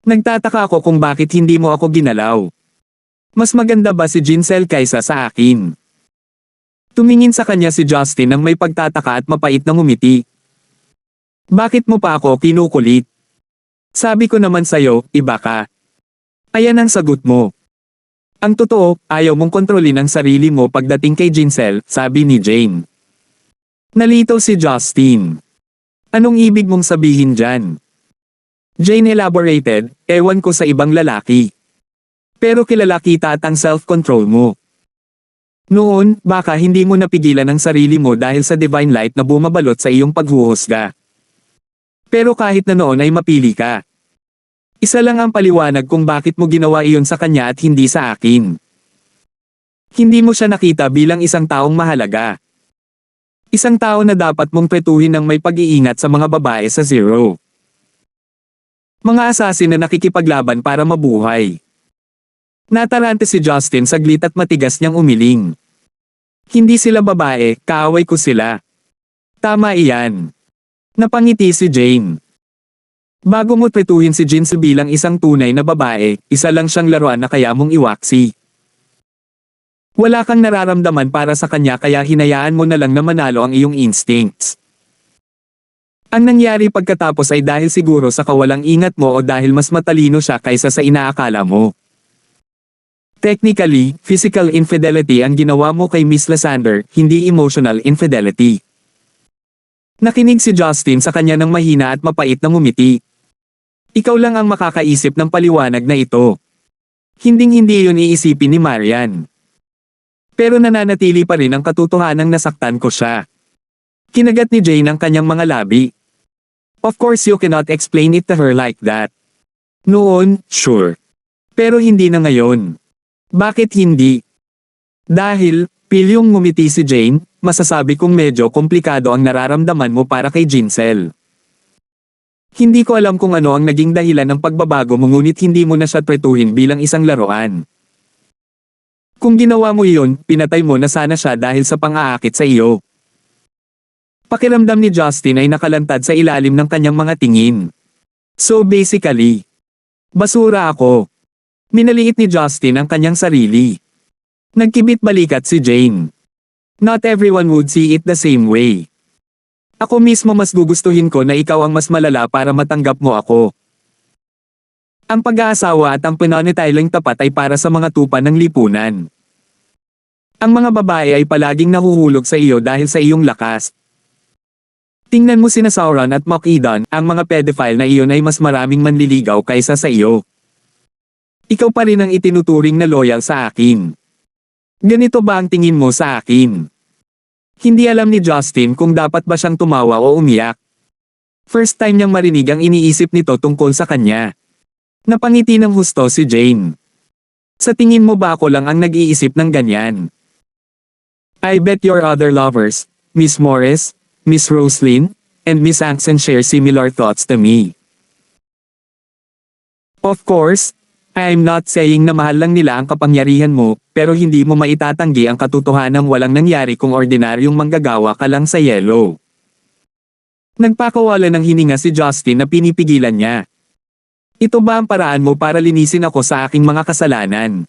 Nagtataka ako kung bakit hindi mo ako ginalaw. Mas maganda ba si Jincel kaysa sa akin? Tumingin sa kanya si Justin nang may pagtataka at mapait na ngumiti. Bakit mo pa ako kinukulit? Sabi ko naman sa'yo, iba ka. Ayan ang sagot mo. Ang totoo, ayaw mong kontrolin ang sarili mo pagdating kay Jincel, sabi ni Jane. Nalito si Justin. Anong ibig mong sabihin dyan? Jane elaborated, ewan ko sa ibang lalaki. Pero kilala kita at ang self-control mo. Noon, baka hindi mo napigilan ang sarili mo dahil sa divine light na bumabalot sa iyong paghuhusga. Pero kahit na noon ay mapili ka. Isa lang ang paliwanag kung bakit mo ginawa iyon sa kanya at hindi sa akin. Hindi mo siya nakita bilang isang taong mahalaga. Isang tao na dapat mong petuhin ng may pag-iingat sa mga babae sa Zero. Mga asasin na nakikipaglaban para mabuhay. Natarante si Justin saglit at matigas niyang umiling. Hindi sila babae, kaaway ko sila. Tama iyan. Napangiti si Jane. Bago mo tretuhin si Jinsel bilang isang tunay na babae, isa lang siyang laruan na kaya mong iwaksi. Wala kang nararamdaman para sa kanya kaya hinayaan mo na lang na manalo ang iyong instincts. Ang nangyari pagkatapos ay dahil siguro sa kawalang ingat mo o dahil mas matalino siya kaysa sa inaakala mo. Technically, physical infidelity ang ginawa mo kay Miss Lysander, hindi emotional infidelity. Nakinig si Justin sa kanya ng mahina at mapait na ngumiti. Ikaw lang ang makakaisip ng paliwanag na ito. Hinding-hindi yun iisipin ni Marian. Pero nananatili pa rin ang katotohanang nasaktan ko siya. Kinagat ni Jane ang kanyang mga labi. Of course you cannot explain it to her like that. Noon, sure. Pero hindi na ngayon. Bakit hindi? Dahil, pilyong ngumiti si Jane, masasabi kong medyo komplikado ang nararamdaman mo para kay Jinsel. Hindi ko alam kung ano ang naging dahilan ng pagbabago mo ngunit hindi mo na siya tretuhin bilang isang laruan. Kung ginawa mo iyon, pinatay mo na sana siya dahil sa pang-aakit sa iyo. Pakiramdam ni Justin ay nakalantad sa ilalim ng kanyang mga tingin. So basically, basura ako. Minaliit ni Justin ang kanyang sarili. Nagkibit balikat si Jane. Not everyone would see it the same way. Ako mismo mas gugustuhin ko na ikaw ang mas malala para matanggap mo ako. Ang pag-aasawa at ang pananatiling tapat ay para sa mga tupa ng lipunan. Ang mga babae ay palaging nahuhulog sa iyo dahil sa iyong lakas. Tingnan mo sina Sauron at Mock-Edan, ang mga pedophile na iyon ay mas maraming manliligaw kaysa sa iyo. Ikaw pa rin ang itinuturing na loyal sa akin. Ganito ba ang tingin mo sa akin? Hindi alam ni Justin kung dapat ba siyang tumawa o umiyak. First time niyang marinig ang iniisip nito tungkol sa kanya. Napangiti ng husto si Jane. Sa tingin mo ba ako lang ang nag-iisip ng ganyan? I bet your other lovers, Miss Morris, Miss Roslyn, and Miss Anson share similar thoughts to me. Of course, I'm not saying na mahal lang nila ang kapangyarihan mo, pero hindi mo maitatanggi ang katotohanang walang nangyari kung ordinaryong manggagawa ka lang sa yellow. Nagpakawala ng hininga si Justin na pinipigilan niya. Ito ba ang paraan mo para linisin ako sa aking mga kasalanan?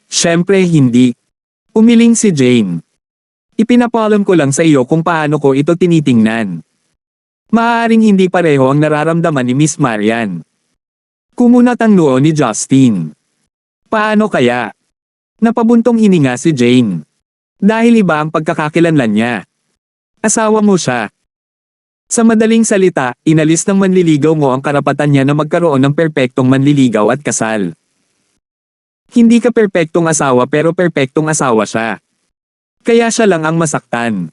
Syempre hindi. Umiling si Jane. Ipinapalam ko lang sa iyo kung paano ko ito tinitingnan. Maaaring hindi pareho ang nararamdaman ni Miss Marian. Kumunat ang noo ni Justin. Paano kaya? Napabuntong hininga si Jane. Dahil iba ang pagkakakilanlan niya. Asawa mo siya. Sa madaling salita, inalis ng manliligaw mo ang karapatan niya na magkaroon ng perpektong manliligaw at kasal. Hindi ka perpektong asawa pero perpektong asawa siya. Kaya siya lang ang masaktan.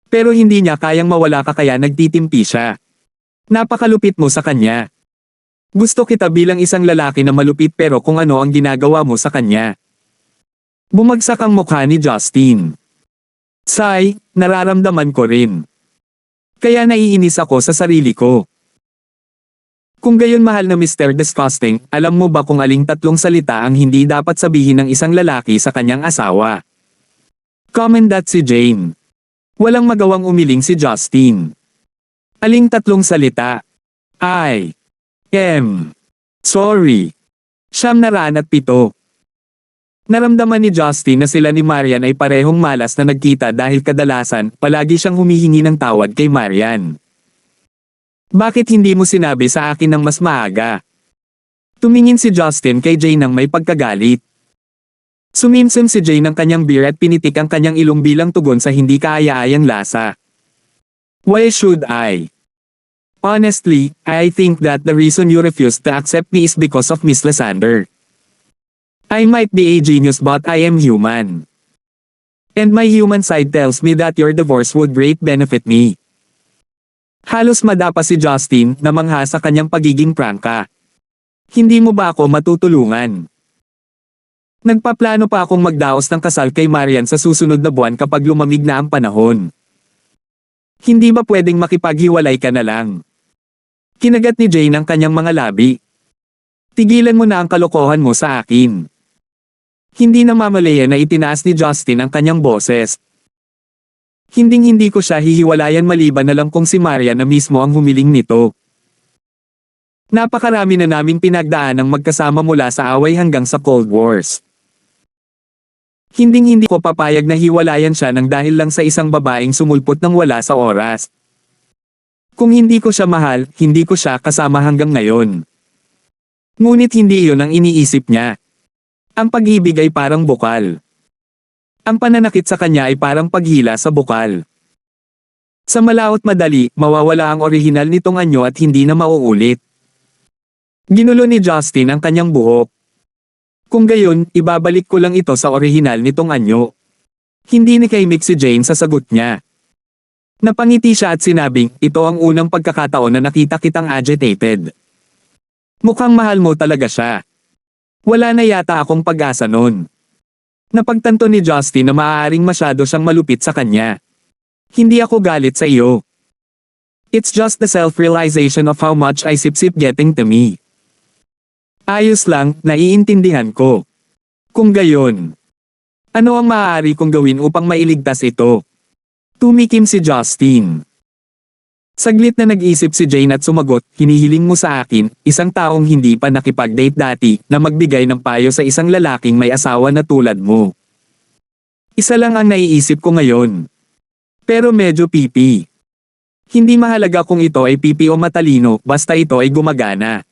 Pero hindi niya kayang mawala ka kaya nagtitimpi siya. Napakalupit mo sa kanya. Gusto kita bilang isang lalaki na malupit pero kung ano ang ginagawa mo sa kanya. Bumagsak ang mukha ni Justin. Sigh, nararamdaman ko rin. Kaya naiinis ako sa sarili ko. Kung gayon mahal na Mr. Disgusting, alam mo ba kung aling tatlong salita ang hindi dapat sabihin ng isang lalaki sa kanyang asawa? Comment that si Jane. Walang magawang umiling si Justin. Aling tatlong salita? I am sorry. 9-7. Naramdaman ni Justin na sila ni Marian ay parehong malas na nagkita dahil kadalasan, palagi siyang humihingi ng tawad kay Marian. Bakit hindi mo sinabi sa akin ng mas maaga? Tumingin si Justin kay Jane ng may pagkagalit. Sumimsim si Jane ng kanyang beer at pinitik ang kanyang ilong bilang tugon sa hindi kaaya-ayang lasa. Why should I? Honestly, I think that the reason you refused to accept me is because of Miss Lysander. I might be a genius but I am human. And my human side tells me that your divorce would great benefit me. Halos madapa si Justin na mangha sa kanyang pagiging prangka. Hindi mo ba ako matutulungan? Nagpaplano pa akong magdaos ng kasal kay Marian sa susunod na buwan kapag lumamig na ang panahon. Hindi ba pwedeng makipaghiwalay ka na lang? Kinagat ni Jane ang kanyang mga labi. Tigilan mo na ang kalokohan mo sa akin. Hindi na mamalayan na itinaas ni Justin ang kanyang boses. Hinding-hindi ko siya hihiwalayan maliban na lang kung si Maria na mismo ang humiling nito. Napakarami na naming pinagdaanang magkasama mula sa away hanggang sa Cold Wars. Hinding-hindi ko papayag na hiwalayan siya ng dahil lang sa isang babaeng sumulpot ng wala sa oras. Kung hindi ko siya mahal, hindi ko siya kasama hanggang ngayon. Ngunit hindi iyon ang iniisip niya. Ang pag-ibig ay parang bukal. Ang pananakit sa kanya ay parang paghila sa bukal. Sa malaot madali, mawawala ang orihinal nitong anyo at hindi na mauulit. Ginulo ni Justin ang kanyang buhok. Kung gayon, ibabalik ko lang ito sa orihinal nitong anyo. Hindi ni kaimik si Jane sa sagot niya. Napangiti siya at sinabing, ito ang unang pagkakataon na nakita kitang agitated. Mukhang mahal mo talaga siya. Wala na yata akong pag-asa nun. Napagtanto ni Justin na maaaring masyado siyang malupit sa kanya. Hindi ako galit sa iyo. It's just the self-realization of how much I sip-sip getting to me. Ayos lang, naiintindihan ko. Kung gayon, ano ang maaari kong gawin upang mailigtas ito? Tumikim si Justin. Saglit na nag-isip si Jane at sumagot, hinihiling mo sa akin, isang taong hindi pa nakipag-date dati, na magbigay ng payo sa isang lalaking may asawa na tulad mo. Isa lang ang naiisip ko ngayon. Pero medyo pipi. Hindi mahalaga kung ito ay pipi o matalino, basta ito ay gumagana.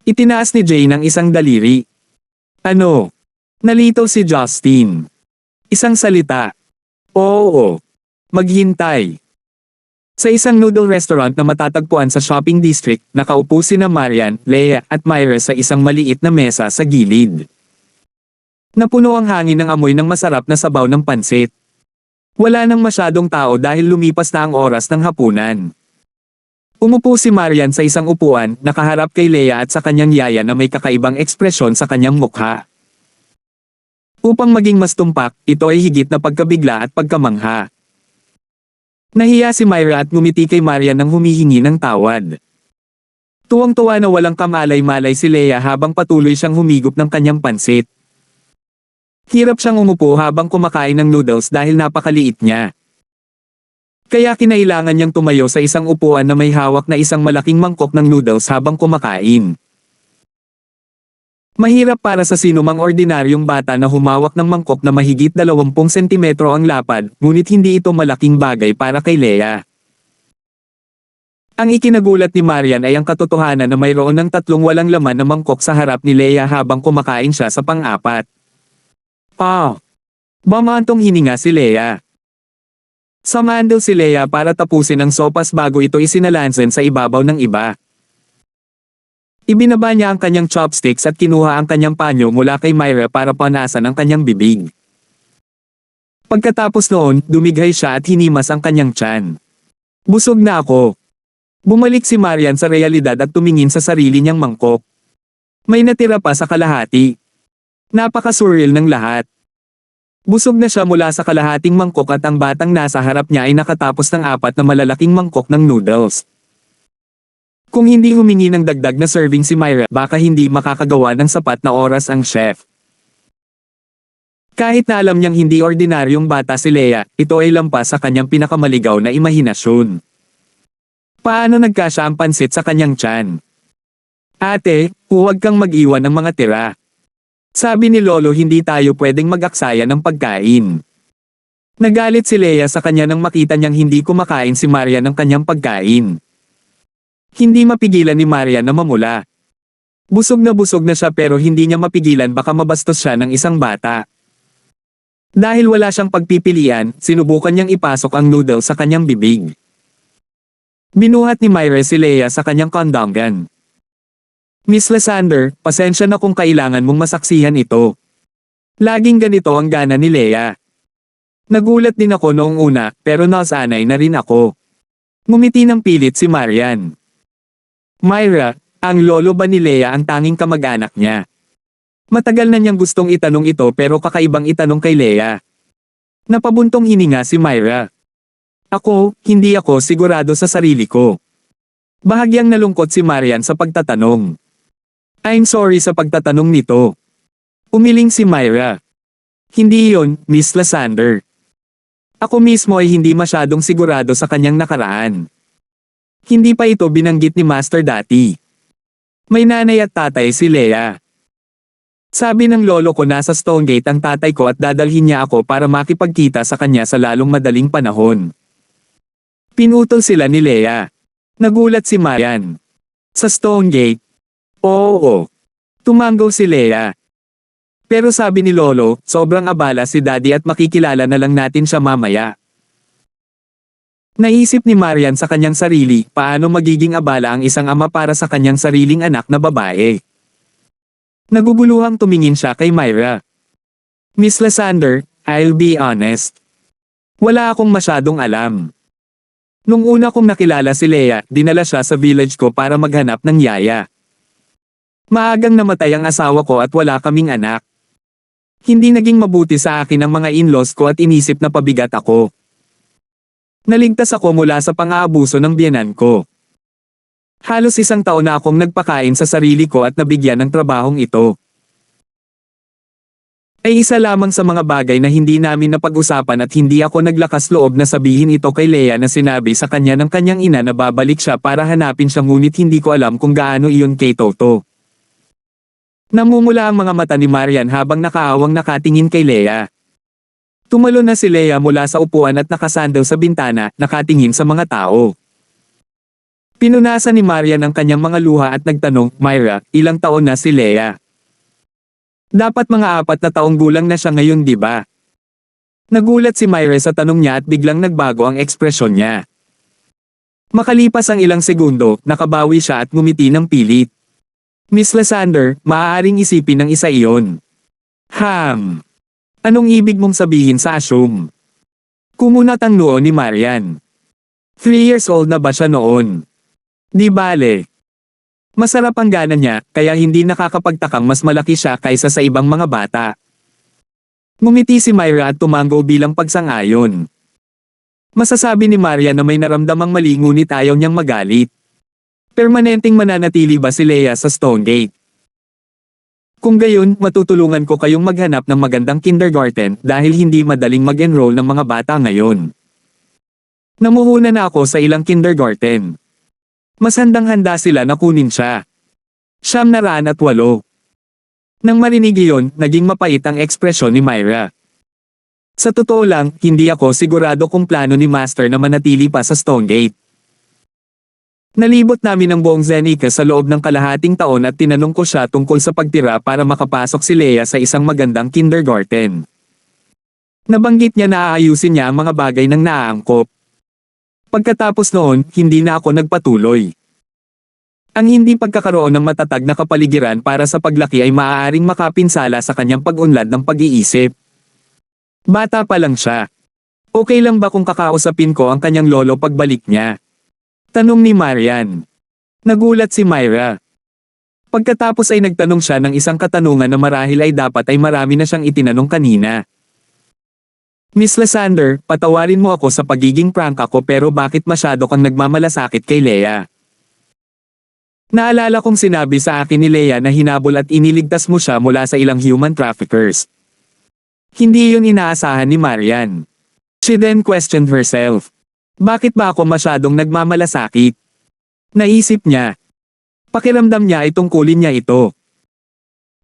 Itinaas ni Jane ang isang daliri. Ano? Nalito si Justin. Isang salita. Oo. Maghintay. Sa isang noodle restaurant na matatagpuan sa shopping district, nakaupo sina Marian, Leia at Myra sa isang maliit na mesa sa gilid. Napuno ang hangin ng amoy ng masarap na sabaw ng pansit. Wala nang masyadong tao dahil lumipas na ang oras ng hapunan. Umupo si Marian sa isang upuan, nakaharap kay Leia at sa kanyang yaya na may kakaibang ekspresyon sa kanyang mukha. Upang maging mas tumpak, ito ay higit na pagkabigla at pagkamangha. Nahiya si Myra at ngumiti kay Marian nang humihingi ng tawad. Tuwang-tuwa na walang kamalay-malay si Leia habang patuloy siyang humigop ng kanyang pansit. Hirap siyang umupo habang kumakain ng noodles dahil napakaliit niya. Kaya kinailangan niyang tumayo sa isang upuan na may hawak na isang malaking mangkok ng noodles habang kumakain. Mahirap para sa sinumang ordinaryong bata na humawak ng mangkok na mahigit 20 sentimetro ang lapad, ngunit hindi ito malaking bagay para kay Leia. Ang ikinagulat ni Marian ay ang katotohanan na mayroon ng 3 walang laman na mangkok sa harap ni Leia habang kumakain siya sa pang-4. Bamantong hininga si Leia. Sumandal si Leia para tapusin ang sopas bago ito isinalansan sa ibabaw ng iba. Ibinaba niya ang kanyang chopsticks at kinuha ang kanyang panyo mula kay Myra para panasan ang kanyang bibig. Pagkatapos noon, dumighay siya at hinimas ang kanyang tiyan. Busog na ako. Bumalik si Marian sa realidad at tumingin sa sarili niyang mangkok. May natira pa sa kalahati. Napaka-surreal ng lahat. Busog na siya mula sa kalahating mangkok at ang batang nasa harap niya ay nakatapos ng 4 na malalaking mangkok ng noodles. Kung hindi humingi ng dagdag na serving si Myra, baka hindi makakagawa ng sapat na oras ang chef. Kahit na alam niyang hindi ordinaryong bata si Leia, ito ay lampas sa kanyang pinakamaligaw na imahinasyon. Paano nagkasya ang pansit sa kanyang tiyan? Ate, huwag kang mag-iwan ng mga tira. Sabi ni Lolo hindi tayo pwedeng mag-aksaya ng pagkain. Nagalit si Leia sa kanya nang makita niyang hindi kumakain si Maria ng kanyang pagkain. Hindi mapigilan ni Maria na mamula. Busog na siya pero hindi niya mapigilan baka mabastos siya ng isang bata. Dahil wala siyang pagpipilian, sinubukan niyang ipasok ang noodle sa kanyang bibig. Binuhat ni Myra si Leia sa kanyang kondongan. Miss Lysander, pasensya na kung kailangan mong masaksihan ito. Laging ganito ang gana ni Leia. Nagulat din ako noong una, pero nasanay na rin ako. Ngumiti ng pilit si Marian. Myra, ang lolo ba ni Leia ang tanging kamag-anak niya? Matagal na niyang gustong itanong ito pero kakaibang itanong kay Leia. Napabuntong hininga si Myra. Hindi ako sigurado sa sarili ko. Bahagyang nalungkot si Marian sa pagtatanong. I'm sorry sa pagtatanong nito. Umiling si Myra. Hindi yon, Miss Lysander. Ako mismo ay hindi masyadong sigurado sa kanyang nakaraan. Hindi pa ito binanggit ni Master dati. May nanay at tatay si Leia. Sabi ng lolo ko nasa Stonegate ang tatay ko at dadalhin niya ako para makipagkita sa kanya sa lalong madaling panahon. Pinutol sila ni Leia. Nagulat si Marian. Sa Stonegate? Oo. Tumanggaw si Leia. Pero sabi ni lolo, sobrang abala si daddy at makikilala na lang natin siya mamaya. Naisip ni Marian sa kanyang sarili, paano magiging abala ang isang ama para sa kanyang sariling anak na babae. Naguguluhang tumingin siya kay Myra. Miss Lysander, I'll be honest. Wala akong masyadong alam. Nung una kong nakilala si Leia, dinala siya sa village ko para maghanap ng yaya. Maagang namatay ang asawa ko at wala kaming anak. Hindi naging mabuti sa akin ang mga in-laws ko at inisip na pabigat ako. Naligtas ako mula sa pang-aabuso ng biyenan ko. Halos 1 taon na akong nagpakain sa sarili ko at nabigyan ng trabahong ito. Ay isa lamang sa mga bagay na hindi namin napag-usapan at hindi ako naglakas loob na sabihin ito kay Leia na sinabi sa kanya ng kanyang ina na babalik siya para hanapin siya ngunit hindi ko alam kung gaano iyon kay Toto. Namumula ang mga mata ni Marian habang nakaawang nakatingin kay Leia. Tumalon na si Leia mula sa upuan at nakasandal sa bintana, nakatingin sa mga tao. Pinunasan ni Marian ang kanyang mga luha at nagtanong, Myra, ilang taon na si Leia? Dapat mga 4 na taong gulang na siya ngayon, di ba? Nagulat si Myra sa tanong niya at biglang nagbago ang ekspresyon niya. Makalipas ang ilang segundo, nakabawi siya at ngumiti ng pilit. Miss Lysander, maaaring isipin ng isa iyon. Anong ibig mong sabihin sa assume? Kumunat ang noo ni Marian. 3 years old na ba siya noon? Di bale. Masarap ang gana niya, kaya hindi nakakapagtakang mas malaki siya kaysa sa ibang mga bata. Ngumiti si Myra at tumanggo bilang pagsang-ayon. Masasabi ni Marian na may naramdamang mali ngunit ayaw niyang magalit. Permanenteng mananatili ba si Leia sa Stonegate? Kung gayon, matutulungan ko kayong maghanap ng magandang kindergarten dahil hindi madaling mag-enroll ng mga bata ngayon. Namuhuna na ako sa ilang kindergarten. Mas handang-handa sila na kunin siya. 908. Nang marinig iyon, naging mapait ang ekspresyon ni Myra. Sa totoo lang, hindi ako sigurado kung plano ni Master na manatili pa sa Stonegate. Nalibot namin ang buong Zenica sa loob ng kalahating taon at tinanong ko siya tungkol sa pagtira para makapasok si Leia sa isang magandang kindergarten. Nabanggit niya na aayusin niya ang mga bagay ng naaangkop. Pagkatapos noon, hindi na ako nagpatuloy. Ang hindi pagkakaroon ng matatag na kapaligiran para sa paglaki ay maaaring makapinsala sa kanyang pag-unlad ng pag-iisip. Bata pa lang siya. Okay lang ba kung kakausapin ko ang kanyang lolo pagbalik niya? Tanong ni Marian. Nagulat si Myra. Pagkatapos ay nagtanong siya ng isang katanungan na marahil ay dapat ay marami na siyang itinanong kanina. Miss Lysander, patawarin mo ako sa pagiging prank ako pero bakit masyado kang nagmamalasakit kay Leia? Naalala kong sinabi sa akin ni Leia na hinabol at iniligtas mo siya mula sa ilang human traffickers. Hindi yun inaasahan ni Marian. She then questioned herself. Bakit ba ako masyadong nagmamalasakit? Naisip niya. Pakiramdam niya ay tungkulin niya ito.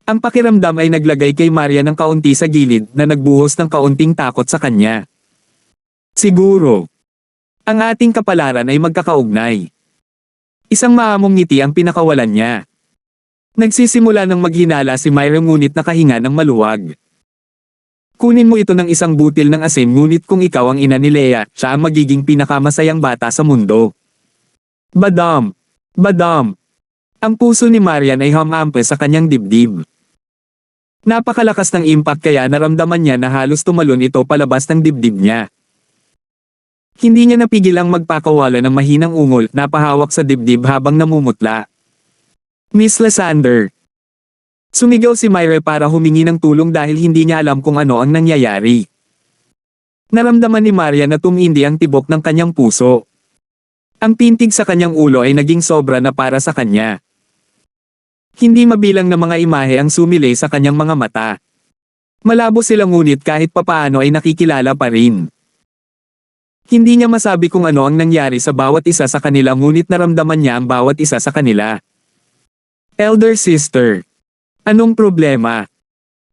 Ang pakiramdam ay naglagay kay Maria ng kaunti sa gilid na nagbuhos ng kaunting takot sa kanya. Siguro. Ang ating kapalaran ay magkakaugnay. Isang maamong ngiti ang pinakawalan niya. Nagsisimula ng maghinala si Myra ngunit nakahinga ng maluwag. Kunin mo ito ng isang butil ng asin ngunit kung ikaw ang ina ni Leia, siya ang magiging pinakamasayang bata sa mundo. Badam! Badam! Ang puso ni Marian ay hamampe sa kanyang dibdib. Napakalakas ng impact kaya naramdaman niya na halos tumalon ito palabas ng dibdib niya. Hindi niya napigil ang magpakawala ng mahinang ungol na pahawak sa dibdib habang namumutla. Miss Lysander. Sumigaw si Myra para humingi ng tulong dahil hindi niya alam kung ano ang nangyayari. Naramdaman ni Maria na tumindi ang tibok ng kanyang puso. Ang pintig sa kanyang ulo ay naging sobra na para sa kanya. Hindi mabilang na mga imahe ang sumilay sa kanyang mga mata. Malabo sila ngunit kahit papaano ay nakikilala pa rin. Hindi niya masabi kung ano ang nangyari sa bawat isa sa kanila ngunit naramdaman niya ang bawat isa sa kanila. Elder sister. Anong problema?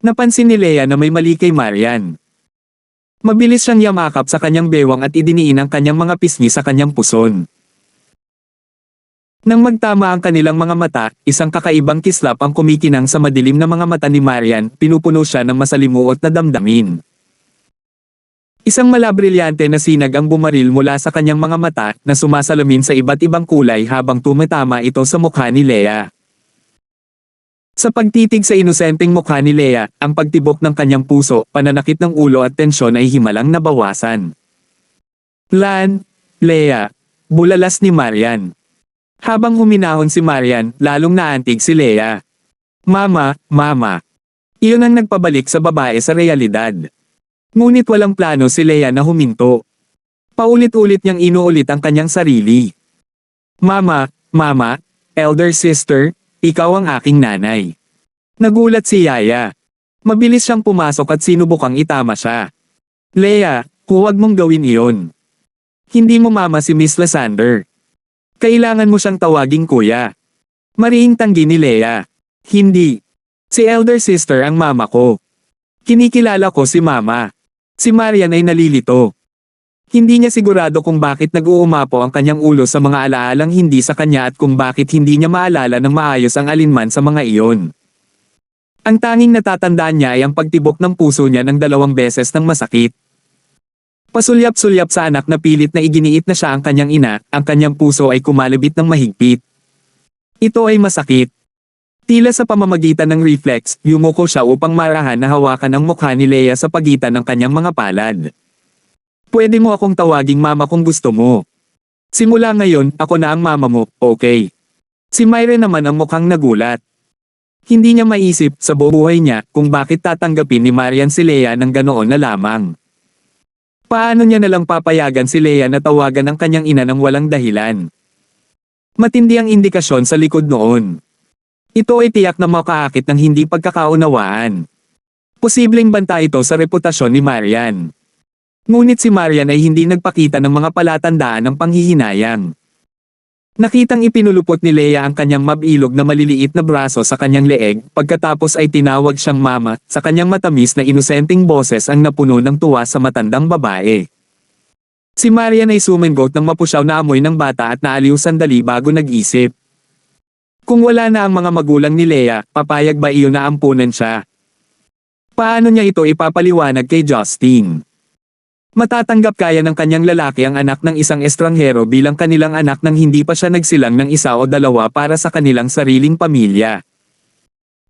Napansin ni Leia na may mali kay Marian. Mabilis siyang yamakap sa kanyang bewang at idiniin ang kanyang mga pisngi sa kanyang puson. Nang magtama ang kanilang mga mata, isang kakaibang kislap ang kumikinang sa madilim na mga mata ni Marian, pinupuno siya ng masalimuot na damdamin. Isang malabrilyante na sinag ang bumaril mula sa kanyang mga mata na sumasalamin sa iba't ibang kulay habang tumatama ito sa mukha ni Leia. Sa pagtitig sa inosenteng mukha ni Leia, ang pagtibok ng kanyang puso, pananakit ng ulo at tensyon ay himalang nabawasan. Leia, bulalas ni Marian. Habang huminahon si Marian, lalong naantig si Leia. Mama. Iyon ang nagpabalik sa babae sa realidad. Ngunit walang plano si Leia na huminto. Paulit-ulit niyang inuulit ang kanyang sarili. Mama, elder sister, ikaw ang aking nanay. Nagulat si Yaya. Mabilis siyang pumasok at sinubukang itama siya. Leia, huwag mong gawin iyon. Hindi mo mama si Miss Lysander. Kailangan mo siyang tawaging kuya. Mariing tanggi ni Leia. Hindi. Si elder sister ang mama ko. Kinikilala ko si mama. Si Marian ay nalilito. Hindi niya sigurado kung bakit nag-uumapo ang kanyang ulo sa mga alaalang hindi sa kanya at kung bakit hindi niya maalala ng maayos ang alinman sa mga iyon. Ang tanging natatandaan niya ay ang pagtibok ng puso niya ng 2 beses ng masakit. Pasulyap-sulyap sa anak na pilit na iginiit na siya ang kanyang ina, ang kanyang puso ay kumalabit ng mahigpit. Ito ay masakit. Tila sa pamamagitan ng reflex, yumuko siya upang marahan na hawakan ang mukha ni Leia sa pagitan ng kanyang mga palad. Pwede mo akong tawaging mama kung gusto mo. Simula ngayon, ako na ang mama mo, okay? Si Myra naman ang mukhang nagulat. Hindi niya maisip sa buhay niya kung bakit tatanggapin ni Marian si Leia ng ganoon na lamang. Paano niya nalang papayagan si Leia na tawagan ang kanyang ina ng walang dahilan? Matindi ang indikasyon sa likod noon. Ito ay tiyak na makaakit ng hindi pagkakaunawaan. Posibleng banta ito sa reputasyon ni Marian. Ngunit si Marian ay hindi nagpakita ng mga palatandaan ng panghihinayang. Nakitang ipinulupot ni Leia ang kanyang mabilog na maliliit na braso sa kanyang leeg, pagkatapos ay tinawag siyang mama, sa kanyang matamis na inosenteng boses ang napuno ng tuwa sa matandang babae. Si Marian ay sumengot ng mapusyaw na amoy ng bata at naaliw sandali bago nag-isip. Kung wala na ang mga magulang ni Leia, papayag ba iyon na ampunan siya? Paano niya ito ipapaliwanag kay Justine? Matatanggap kaya ng kanyang lalaki ang anak ng isang estranghero bilang kanilang anak nang hindi pa siya nagsilang ng 1 o 2 para sa kanilang sariling pamilya.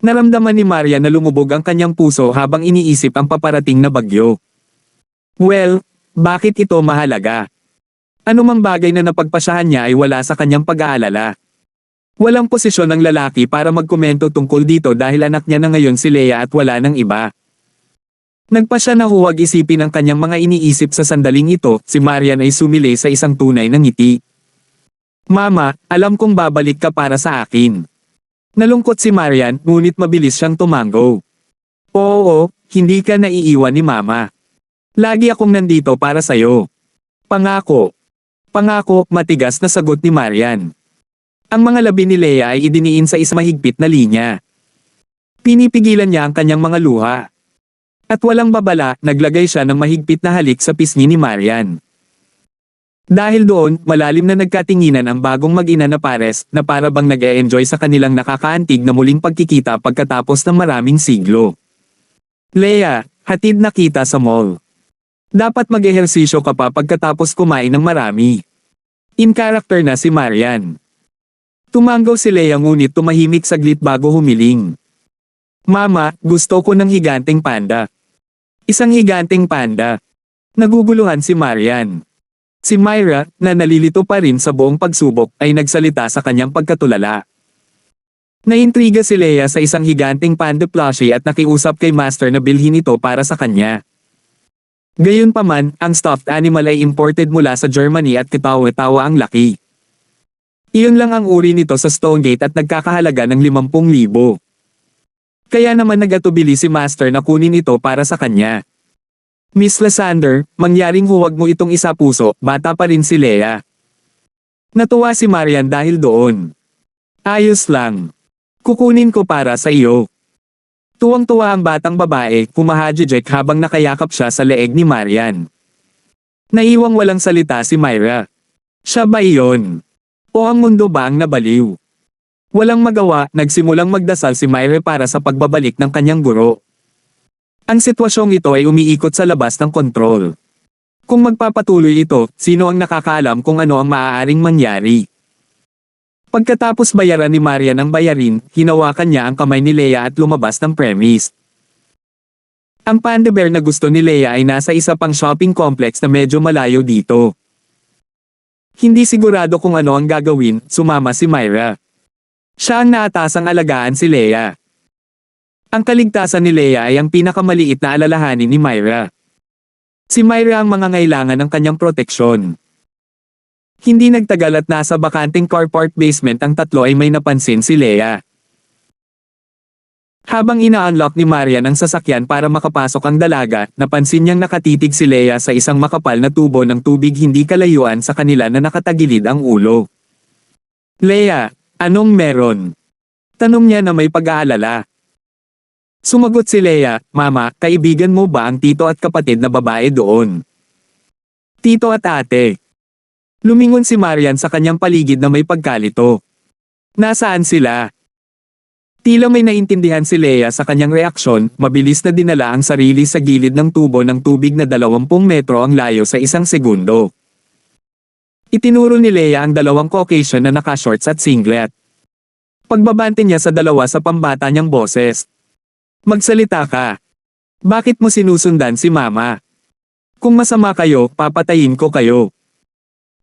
Naramdaman ni Maria na lumubog ang kanyang puso habang iniisip ang paparating na bagyo. Well, bakit ito mahalaga? Anumang bagay na napagpasyahan niya ay wala sa kanyang pag-aalala. Walang posisyon ng lalaki para magkomento tungkol dito dahil anak niya na ngayon si Leia at wala ng iba. Nagpa siya na huwag isipin ang kanyang mga iniisip sa sandaling ito, si Marian ay sumili sa isang tunay na ngiti. Mama, alam kong babalik ka para sa akin. Nalungkot si Marian, ngunit mabilis siyang tumango. Oo, hindi ka naiiwan ni Mama. Lagi akong nandito para sa'yo. Pangako. Pangako, matigas na sagot ni Marian. Ang mga labi ni Leia ay idiniin sa isang mahigpit na linya. Pinipigilan niya ang kanyang mga luha. At walang babala, naglagay siya ng mahigpit na halik sa pisngi ni Marian. Dahil doon, malalim na nagkatinginan ang bagong mag-ina na pares, na para bang nag-e-enjoy sa kanilang nakakaantig na muling pagkikita pagkatapos ng maraming siglo. Leia, hatid na kita sa mall. Dapat mag-ehersisyo ka pa pagkatapos kumain ng marami. In character na si Marian. Tumango si Leia ngunit tumahimik saglit bago humiling. Mama, gusto ko ng higanteng panda. Isang higanteng panda. Naguguluhan si Marian. Si Myra, na nalilito pa rin sa buong pagsubok, ay nagsalita sa kanyang pagkatulala. Naintriga si Leia sa isang higanteng panda plushie at nakiusap kay Master na bilhin ito para sa kanya. Gayunpaman, ang stuffed animal ay imported mula sa Germany at katawa-tawa ang laki. Iyon lang ang uri nito sa Stonegate at nagkakahalaga ng 50,000. Kaya naman nagatubili si Master na kunin ito para sa kanya. Miss Lysander, mangyaring huwag mo itong isapuso, bata pa rin si Leia. Natuwa si Marian dahil doon. Ayos lang. Kukunin ko para sa iyo. Tuwang-tuwa ang batang babae, humahajijek habang nakayakap siya sa leeg ni Marian. Naiwang walang salita si Myra. Siya ba iyon? O ang mundo ba ang nabaliw? Walang magawa, nagsimulang magdasal si Myra para sa pagbabalik ng kanyang guro. Ang sitwasyong ito ay umiikot sa labas ng kontrol. Kung magpapatuloy ito, sino ang nakakaalam kung ano ang maaaring mangyari? Pagkatapos bayaran ni Marian ang bayarin, hinawakan niya ang kamay ni Leia at lumabas ng premise. Ang panda bear na gusto ni Leia ay nasa isa pang shopping complex na medyo malayo dito. Hindi sigurado kung ano ang gagawin, sumama si Myra. Siya ang naatasang alagaan si Leia. Ang kaligtasan ni Leia ay ang pinakamaliit na alalahanin ni Myra. Si Myra ang mangangailangan ng kanyang proteksyon. Hindi nagtagal at nasa bakanting carport basement ang tatlo ay may napansin si Leia. Habang ina-unlock ni Marian ang sasakyan para makapasok ang dalaga, napansin niyang nakatitig si Leia sa isang makapal na tubo ng tubig hindi kalayuan sa kanila na nakatagilid ang ulo. Leia, anong meron? Tanong niya na may pag-aalala. Sumagot si Leia, Mama, kaibigan mo ba ang tito at kapatid na babae doon? Tito at ate. Lumingon si Marian sa kanyang paligid na may pagkalito. Nasaan sila? Tila may naintindihan si Leia sa kanyang reaksyon, mabilis na dinala ang sarili sa gilid ng tubo ng tubig na 20 metro ang layo sa isang segundo. Itinuro ni Leia ang dalawang Caucasian na naka-shorts at singlet. Pagbabante niya sa dalawa sa pambata niyang boses. Magsalita ka. Bakit mo sinusundan si Mama? Kung masama kayo, papatayin ko kayo.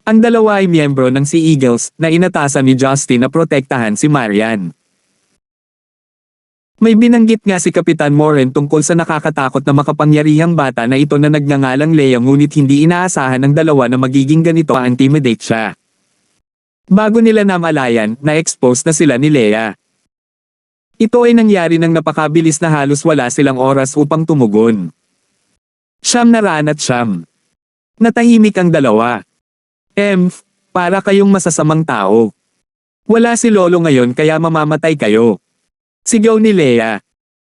Ang dalawa ay miyembro ng Sea Eagles na inatasan ni Justin na protektahan si Marian. May binanggit nga si Kapitan Moren tungkol sa nakakatakot na makapangyarihang bata na ito na nagngangalang Leia ngunit hindi inaasahan ng dalawa na magiging ganito intimidate siya. Bago nila namalayan, na-expose na sila ni Leia. Ito ay nangyari nang napakabilis na halos wala silang oras upang tumugon. Siyam na raan at siyam. Natahimik ang dalawa. Para kayong masasamang tao. Wala si Lolo ngayon kaya mamamatay kayo. Sigaw ni Leia.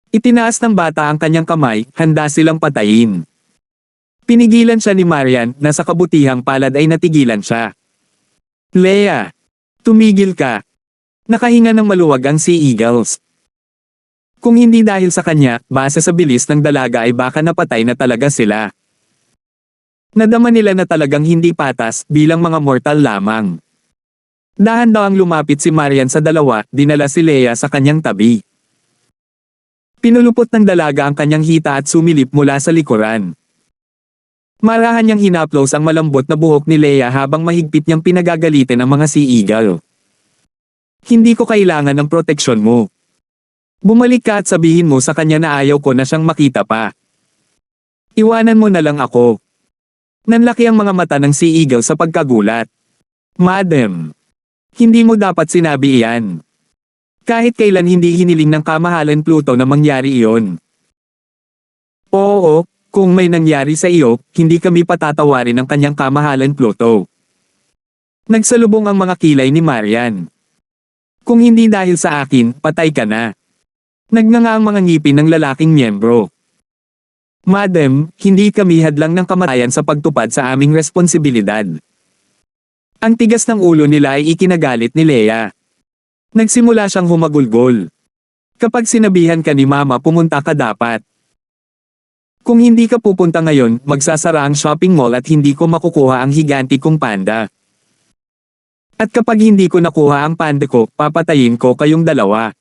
Itinaas ng bata ang kanyang kamay, handa silang patayin. Pinigilan siya ni Marian na sa kabutihang palad ay natigilan siya. Leia, tumigil ka. Nakahinga ng maluwag ang Sea Eagles. Kung hindi dahil sa kanya, base sa bilis ng dalaga ay baka napatay na talaga sila. Nadama nila na talagang hindi patas bilang mga mortal lamang. Dahan-dahang lumapit si Marian sa dalawa, dinala si Leia sa kanyang tabi. Pinulupot ng dalaga ang kanyang hita at sumilip mula sa likuran. Marahan niyang hinaplos ang malambot na buhok ni Leia habang mahigpit niyang pinagagalitin ang mga Sea Eagle. Hindi ko kailangan ng proteksyon mo. Bumalik ka at sabihin mo sa kanya na ayaw ko na siyang makita pa. Iwanan mo na lang ako. Nanlaki ang mga mata ng Sea Eagle sa pagkagulat. Madam, hindi mo dapat sinabi iyan. Kahit kailan hindi hiniling ng kamahalan Pluto na mangyari iyon. Oo, kung may nangyari sa iyo, hindi kami patatawarin ng kanyang kamahalan Pluto. Nagsalubong ang mga kilay ni Marian. Kung hindi dahil sa akin, patay ka na. Nagnganga ang mga ngipin ng lalaking miyembro. Madam, hindi kami hadlang ng kamatayan sa pagtupad sa aming responsibilidad. Ang tigas ng ulo nila ay ikinagalit ni Leia. Nagsimula siyang humagulgol. Kapag sinabihan ka ni Mama pumunta ka dapat. Kung hindi ka pupunta ngayon, magsasara ang shopping mall at hindi ko makukuha ang higanti kong panda. At kapag hindi ko nakuha ang panda ko, papatayin ko kayong dalawa.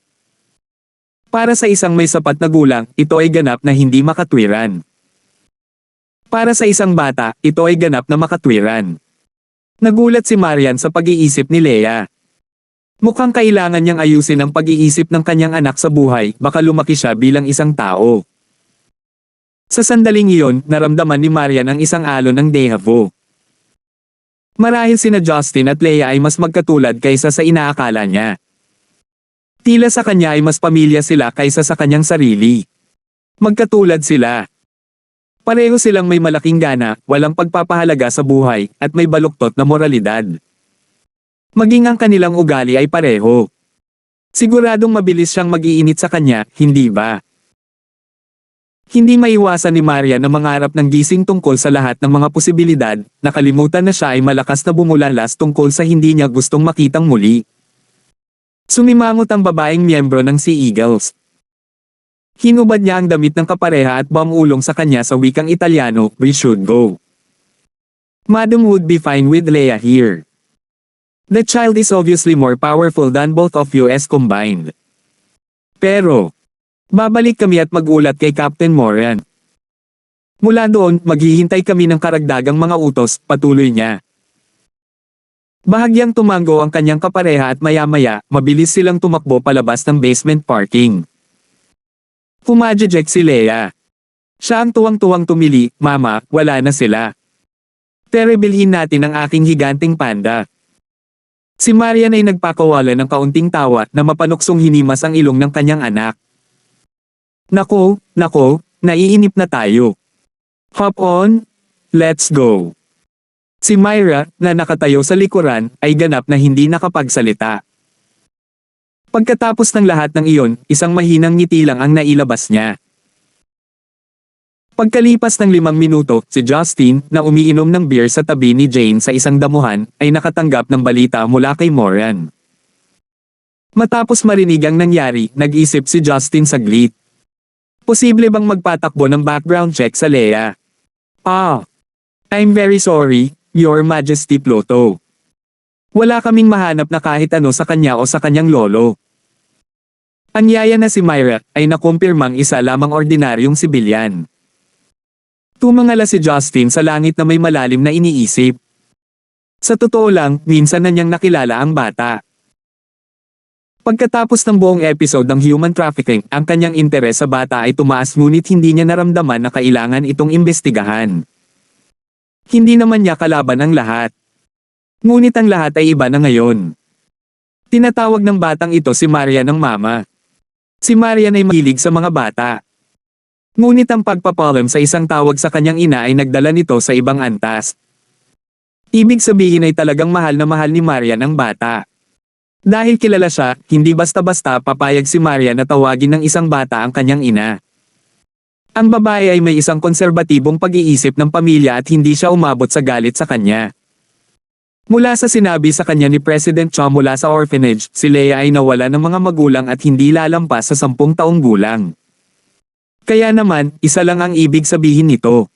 Para sa isang may sapat na gulang, ito ay ganap na hindi makatwiran. Para sa isang bata, ito ay ganap na makatwiran. Nagulat si Marian sa pag-iisip ni Leia. Mukhang kailangan niyang ayusin ang pag-iisip ng kanyang anak sa buhay, baka lumaki siya bilang isang tao. Sa sandaling iyon, naramdaman ni Marian ang isang alon ng déjà vu. Marahil sina Justin at Leia ay mas magkatulad kaysa sa inaakala niya. Tila sa kanya ay mas pamilya sila kaysa sa kanyang sarili. Magkatulad sila. Pareho silang may malaking gana, walang pagpapahalaga sa buhay, at may baluktot na moralidad. Maging ang kanilang ugali ay pareho. Siguradong mabilis siyang mag-iinit sa kanya, hindi ba? Hindi maiwasan ni Maria na mangarap ng gising tungkol sa lahat ng mga posibilidad, nakalimutan na siya ay malakas na bumulanlas tungkol sa hindi niya gustong makitang muli. Sumimangot ang babaeng miyembro ng Sea Eagles. Hinubad niya ang damit ng kapareha at bumulong sa kanya sa wikang Italyano, "We should go. Madam would be fine with Leia here. The child is obviously more powerful than both of you as combined. Pero, babalik kami at magulat kay Captain Moran. Mula doon, maghihintay kami ng karagdagang mga utos," patuloy niya. Bahagyang tumango ang kanyang kapareha at maya-maya, mabilis silang tumakbo palabas ng basement parking. Pumadjejek si Leia. Siya ang tuwang-tuwang tumili, "Mama, wala na sila. Pero bilhin natin ang aking higanting panda." Si Marian ay nagpakawala ng kaunting tawa na mapanuksong hinimas ang ilong ng kanyang anak. Nako, naiinip na tayo. Hop on, let's go. Si Myra, na nakatayo sa likuran, ay ganap na hindi nakapagsalita. Pagkatapos ng lahat ng iyon, isang mahinang ngiti lang ang nailabas niya. Pagkalipas ng 5 minuto, si Justin, na umiinom ng beer sa tabi ni Jane sa isang damuhan, ay nakatanggap ng balita mula kay Moran. Matapos marinig ang nangyari, nag-isip si Justin saglit. Posible bang magpatakbo ng background check sa Leia? I'm very sorry, Your Majesty Pluto. Wala kaming mahanap na kahit ano sa kanya o sa kanyang lolo. Ang yaya na si Myra, ay nakumpirmang isa lamang ordinaryong sibilyan. Tumangala si Justin sa langit na may malalim na iniisip. Sa totoo lang, minsan na niyang nakilala ang bata. Pagkatapos ng buong episode ng human trafficking, ang kanyang interes sa bata ay tumaas ngunit hindi niya naramdaman na kailangan itong imbestigahan. Hindi naman niya kalaban ang lahat. Ngunit ang lahat ay iba na ngayon. Tinatawag ng batang ito si Marian ng mama. Si Marian ay mahilig sa mga bata. Ngunit ang pagpapalam sa isang tawag sa kanyang ina ay nagdala nito sa ibang antas. Ibig sabihin ay talagang mahal na mahal ni Marian ang bata. Dahil kilala siya, hindi basta-basta papayag si Marian na tawagin ng isang bata ang kanyang ina. Ang babae ay may isang konserbatibong pag-iisip ng pamilya at hindi siya umabot sa galit sa kanya. Mula sa sinabi sa kanya ni President Cha mula sa orphanage, si Leia ay nawala ng mga magulang at hindi lalampas sa 10 taong gulang. Kaya naman, isa lang ang ibig sabihin nito.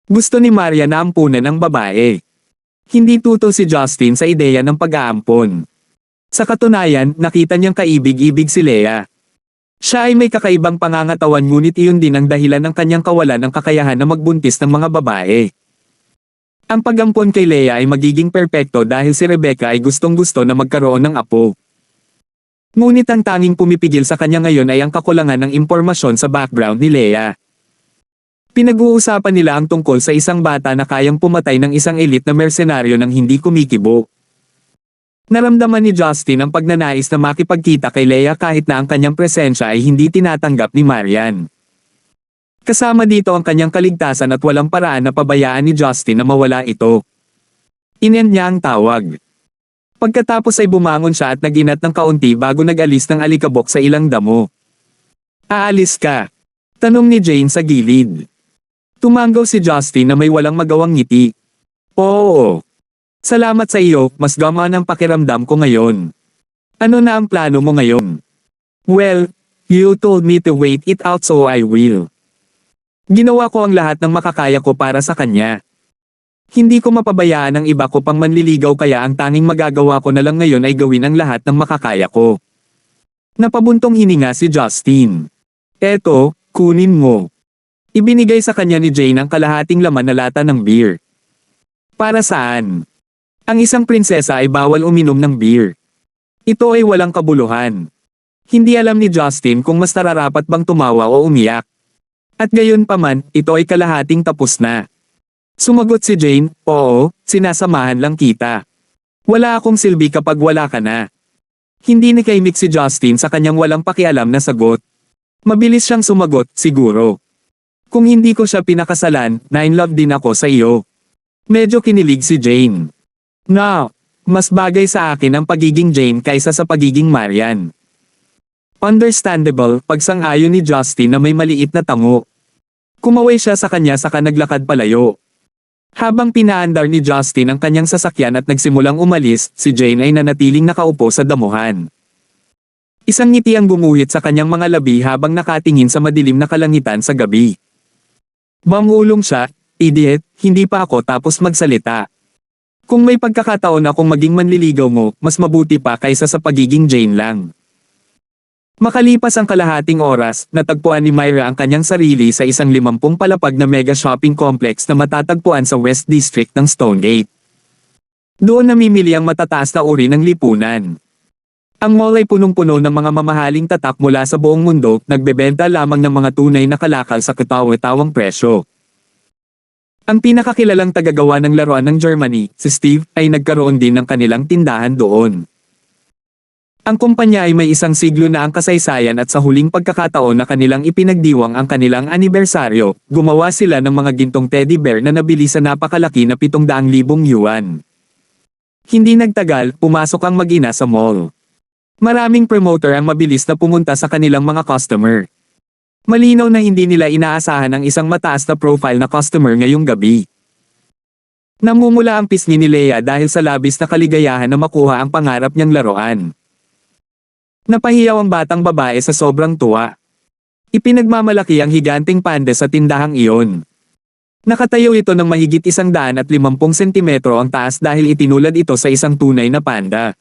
Gusto ni Maria na ampunan ang babae. Hindi tutol si Justin sa ideya ng pag-aampon. Sa katunayan, nakita niyang kaibig-ibig si Leia. Siya ay may kakaibang pangangatawan ngunit iyon din ang dahilan ng kanyang kawalan ng kakayahan na magbuntis ng mga babae. Ang pag-ampon kay Leia ay magiging perpekto dahil si Rebecca ay gustong-gusto na magkaroon ng apo. Ngunit ang tanging pumipigil sa kanya ngayon ay ang kakulangan ng impormasyon sa background ni Leia. Pinag-uusapan nila ang tungkol sa isang bata na kayang pumatay ng isang elite na mersenaryo nang hindi kumikibo. Naramdaman ni Justin ang pagnanais na makipagkita kay Leia kahit na ang kanyang presensya ay hindi tinatanggap ni Marian. Kasama dito ang kanyang kaligtasan at walang paraan na pabayaan ni Justin na mawala ito. Inend niya ang tawag. Pagkatapos ay bumangon siya at naginat ng kaunti bago nag-alis ng alikabok sa ilang damo. "Aalis ka?" tanong ni Jane sa gilid. Tumanggaw si Justin na may walang magawang ngiti. "Oo. Salamat sa iyo, mas gamaan ang pakiramdam ko ngayon. Ano na ang plano mo ngayon?" "Well, you told me to wait it out so I will. Ginawa ko ang lahat ng makakaya ko para sa kanya. Hindi ko mapabayaan ang iba ko pang manliligaw kaya ang tanging magagawa ko na lang ngayon ay gawin ang lahat ng makakaya ko." Napabuntong hininga si Justin. "Eto, kunin mo." Ibinigay sa kanya ni Jane ang kalahating laman na lata ng beer. "Para saan?" Ang isang prinsesa ay bawal uminom ng beer. Ito ay walang kabuluhan. Hindi alam ni Justin kung mas nararapat bang tumawa o umiyak. At gayon pa man, ito ay kalahating tapos na. Sumagot si Jane, "Oo, sinasamahan lang kita. Wala akong silbi kapag wala ka na." Hindi nakaimik si Justin sa kanyang walang pakialam na sagot. Mabilis siyang sumagot, "Siguro. Kung hindi ko siya pinakasalan, na-in love din ako sa iyo. Medyo kinilig si Jane. No, mas bagay sa akin ang pagiging Jane kaysa sa pagiging Marian. Understandable, pagsang-ayon ni Justin na may maliit na tango. Kumaway siya sa kanya saka naglakad palayo. Habang pinaandar ni Justin ang kanyang sasakyan at nagsimulang umalis, si Jane ay nanatiling nakaupo sa damuhan. Isang ngiti ang gumuhit sa kanyang mga labi habang nakatingin sa madilim na kalangitan sa gabi. Mangulong siya, idiot, hindi pa ako tapos magsalita. Kung may pagkakataon akong maging manliligaw mo, mas mabuti pa kaysa sa pagiging Jane lang. Makalipas ang kalahating oras, natagpuan ni Myra ang kanyang sarili sa isang 50 palapag na mega shopping complex na matatagpuan sa West District ng Stonegate. Doon namimili ang matataas na uri ng lipunan. Ang mall ay punong-puno ng mga mamahaling tatak mula sa buong mundo, nagbebenta lamang ng mga tunay na kalakal sa katawa-tawang presyo. Ang pinakakilalang tagagawa ng laruan ng Germany, si Steve, ay nagkaroon din ng kanilang tindahan doon. Ang kumpanya ay may isang siglo na ang kasaysayan at sa huling pagkakataon na kanilang ipinagdiwang ang kanilang anibersaryo, gumawa sila ng mga gintong teddy bear na nabili sa napakalaki na 700,000 yuan. Hindi nagtagal, pumasok ang mag-ina sa mall. Maraming promoter ang mabilis na pumunta sa kanilang mga customer. Malinaw na hindi nila inaasahan ang isang mataas na profile na customer ngayong gabi. Namumula ang pisngi ni Leia dahil sa labis na kaligayahan na makuha ang pangarap niyang laruan. Napahiyaw ang batang babae sa sobrang tuwa. Ipinagmamalaki ang higanting panda sa tindahang iyon. Nakatayo ito ng mahigit 150 sentimetro ang taas dahil itinulad ito sa isang tunay na panda.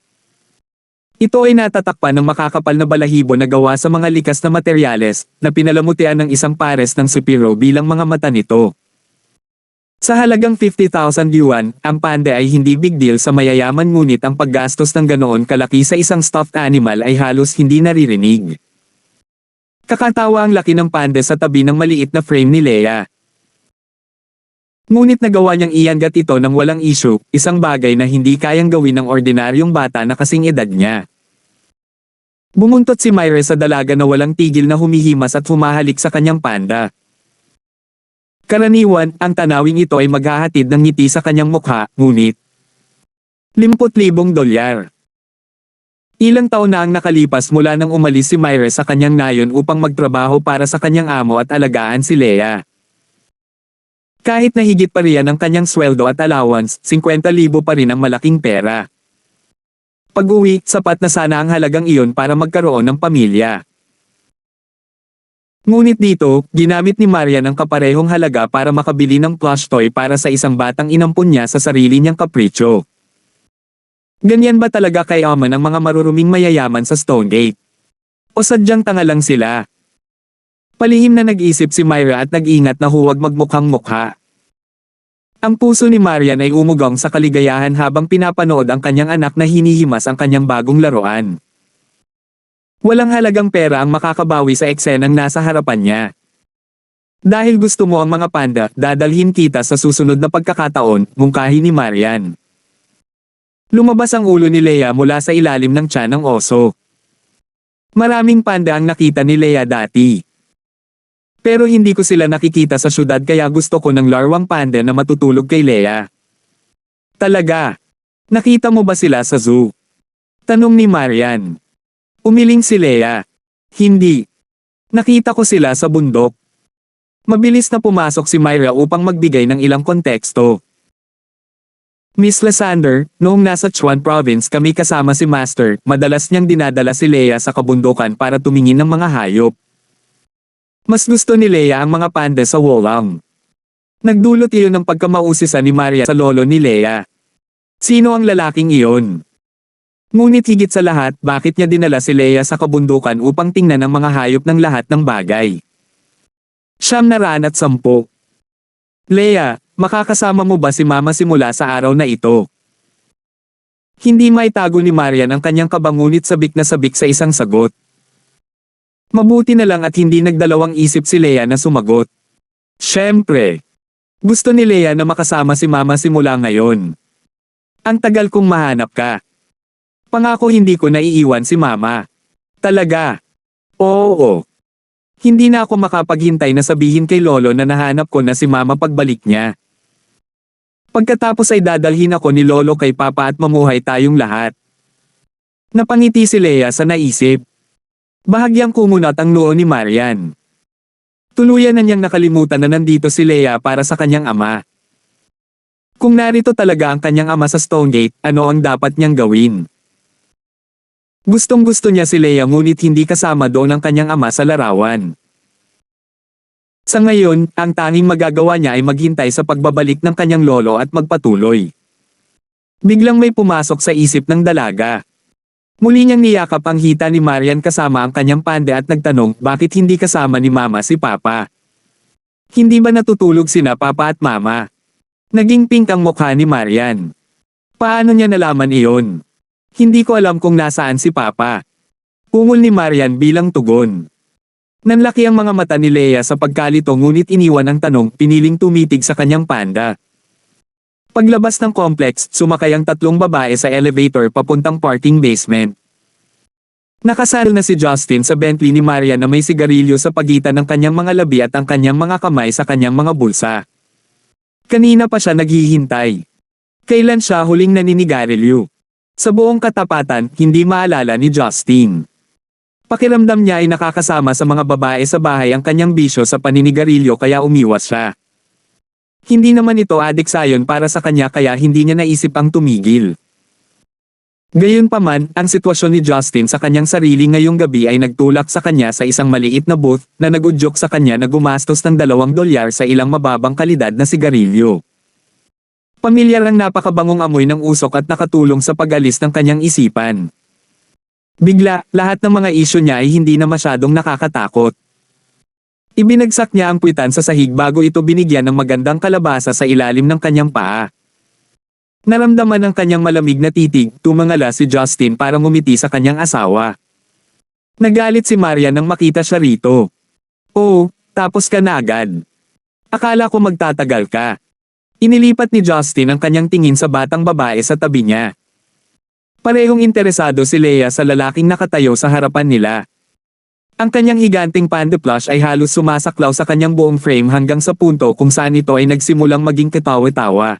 Ito ay natatakpan ng makakapal na balahibo na gawa sa mga likas na materyales, na pinalamutian ng isang pares ng supiro bilang mga mata nito. Sa halagang 50,000 yuan, ang panda ay hindi big deal sa mayayaman ngunit ang paggastos ng ganoon kalaki sa isang stuffed animal ay halos hindi naririnig. Kakatawa ang laki ng panda sa tabi ng maliit na frame ni Leia. Ngunit nagawa niyang iangat ito ng walang issue, isang bagay na hindi kayang gawin ng ordinaryong bata na kasing edad niya. Bumuntot si Myra sa dalaga na walang tigil na humihimas at humahalik sa kanyang panda. Karaniwan, ang tanawing ito ay maghahatid ng ngiti sa kanyang mukha, ngunit 50,000 dolyar. Ilang taon na ang nakalipas mula nang umalis si Myra sa kanyang nayon upang magtrabaho para sa kanyang amo at alagaan si Leia. Kahit na higit pa riyan ang kanyang sweldo at allowance, 50,000 pa rin ang malaking pera. Pag-uwi, sapat na sana ang halagang iyon para magkaroon ng pamilya. Ngunit dito, ginamit ni Marian ang kaparehong halaga para makabili ng plush toy para sa isang batang inampun niya sa sarili niyang kapritsyo. Ganyan ba talaga kayaman ang mga maruruming mayayaman sa Stonegate? O sadyang tanga lang sila? Palihim na nag-isip si Myra at nag-ingat na huwag magmukhang mukha. Ang puso ni Marian ay umugang sa kaligayahan habang pinapanood ang kanyang anak na hinihimas ang kanyang bagong laruan. Walang halagang pera ang makakabawi sa eksenang nasa harapan niya. Dahil gusto mo ang mga panda, dadalhin kita sa susunod na pagkakataon, mungkahi ni Marian. Lumabas ang ulo ni Leia mula sa ilalim ng tiyan ng oso. Maraming panda ang nakita ni Leia dati. Pero hindi ko sila nakikita sa syudad kaya gusto ko ng larwang panda na matutulog kay Leia. Talaga? Nakita mo ba sila sa zoo? Tanong ni Marian. Umiling si Leia. Hindi. Nakita ko sila sa bundok. Mabilis na pumasok si Myra upang magbigay ng ilang konteksto. Miss Lysander, noong nasa Chuan Province kami kasama si Master, madalas niyang dinadala si Leia sa kabundukan para tumingin ng mga hayop. Mas gusto ni Leia ang mga panda sa Wolong. Nagdulot iyon ng pagkamausisan ni Maria sa lolo ni Leia. Sino ang lalaking iyon? Ngunit higit sa lahat, bakit niya dinala si Leia sa kabundukan upang tingnan ang mga hayop ng lahat ng bagay? 910. Leia, makakasama mo ba si Mama simula sa araw na ito? Hindi maitago ni Marian ang kanyang kabangunit sabik na sabik sa isang sagot. Mabuti na lang at hindi nagdalawang isip si Leia na sumagot. Siyempre. Gusto ni Leia na makasama si Mama simula ngayon. Ang tagal kong mahanap ka. Pangako hindi ko naiiwan si Mama. Talaga. Oo. Hindi na ako makapaghintay na sabihin kay Lolo na nahanap ko na si Mama pagbalik niya. Pagkatapos ay dadalhin ako ni Lolo kay Papa at mamuhay tayong lahat. Napangiti si Leia sa naisip. Bahagyang kumunat ang noo ni Marian. Tuluyan na niyang nakalimutan na nandito si Leia para sa kanyang ama. Kung narito talaga ang kanyang ama sa Stonegate, ano ang dapat niyang gawin? Gustong-gusto niya si Leia ngunit hindi kasama doon ang kanyang ama sa larawan. Sa ngayon, ang tanging magagawa niya ay maghintay sa pagbabalik ng kanyang lolo at magpatuloy. Biglang may pumasok sa isip ng dalaga. Muli niyang niyakap ang hita ni Marian kasama ang kanyang pande at nagtanong bakit hindi kasama ni Mama si Papa. Hindi ba natutulog sina Papa at Mama? Naging pink ang mukha ni Marian. Paano niya nalaman iyon? Hindi ko alam kung nasaan si Papa. Ungol ni Marian bilang tugon. Nanlaki ang mga mata ni Leia sa pagkalito ngunit iniwan ang tanong, piniling tumitig sa kanyang panda. Paglabas ng complex, sumakay ang tatlong babae sa elevator papuntang parking basement. Nakasaro na si Justin sa Bentley ni Marian na may sigarilyo sa pagitan ng kanyang mga labi at ang kanyang mga kamay sa kanyang mga bulsa. Kanina pa siya naghihintay. Kailan siya huling naninigarilyo? Sa buong katapatan, hindi maalala ni Justin. Pakiramdam niya ay nakakasama sa mga babae sa bahay ang kanyang bisyo sa paninigarilyo kaya umiwas siya. Hindi naman ito adiksayon para sa kanya kaya hindi niya naisip ang tumigil. Gayunpaman, ang sitwasyon ni Justin sa kanyang sarili ngayong gabi ay nagtulak sa kanya sa isang maliit na booth na nagudyok sa kanya na gumastos ng $2 sa ilang mababang kalidad na sigarilyo. Pamilyar ang napakabangong amoy ng usok at nakatulong sa pag-alis ng kanyang isipan. Bigla, lahat ng mga isyu niya ay hindi na masyadong nakakatakot. Ibinagsak niya ang puwitan sa sahig bago ito binigyan ng magandang kalabasa sa ilalim ng kanyang paa. Naramdaman ng kanyang malamig na titig, tumangala si Justin para ngumiti sa kanyang asawa. Nagalit si Marian nang makita siya rito. Oh, tapos ka na agad. Akala ko magtatagal ka. Inilipat ni Justin ang kanyang tingin sa batang babae sa tabi niya. Parehong interesado si Leia sa lalaking nakatayo sa harapan nila. Ang kanyang higanting panda plush ay halos sumasaklaw sa kanyang buong frame hanggang sa punto kung saan ito ay nagsimulang maging katawa-tawa.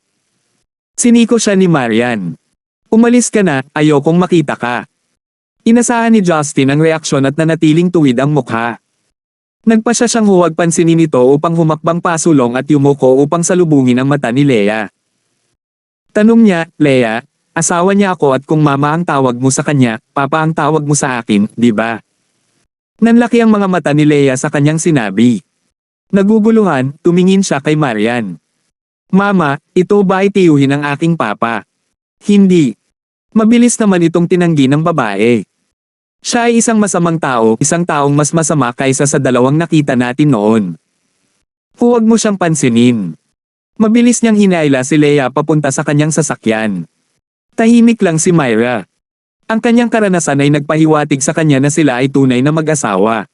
Siniko siya ni Marian. Umalis ka na, ayokong makita ka. Inasahan ni Justin ang reaksyon at nanatiling tuwid ang mukha. Nagpa siya siyang huwag pansinin ito upang humakbang pasulong at yumuko upang salubungin ang mata ni Leia. Tanong niya, Leia, asawa niya ako at kung Mama ang tawag mo sa kanya, Papa ang tawag mo sa akin, di ba? Nanlaki ang mga mata ni Leia sa kanyang sinabi. Naguguluhan, tumingin siya kay Marian. Mama, ito ba ay tiyuhin ng aking papa? Hindi. Mabilis naman itong tinanggi ng babae. Siya ay isang masamang tao, isang taong mas masama kaysa sa dalawang nakita natin noon. Huwag mo siyang pansinin. Mabilis niyang hinayla si Leia papunta sa kanyang sasakyan. Tahimik lang si Myra. Ang kanyang karanasan ay nagpahiwatig sa kanya na sila ay tunay na mag-asawa.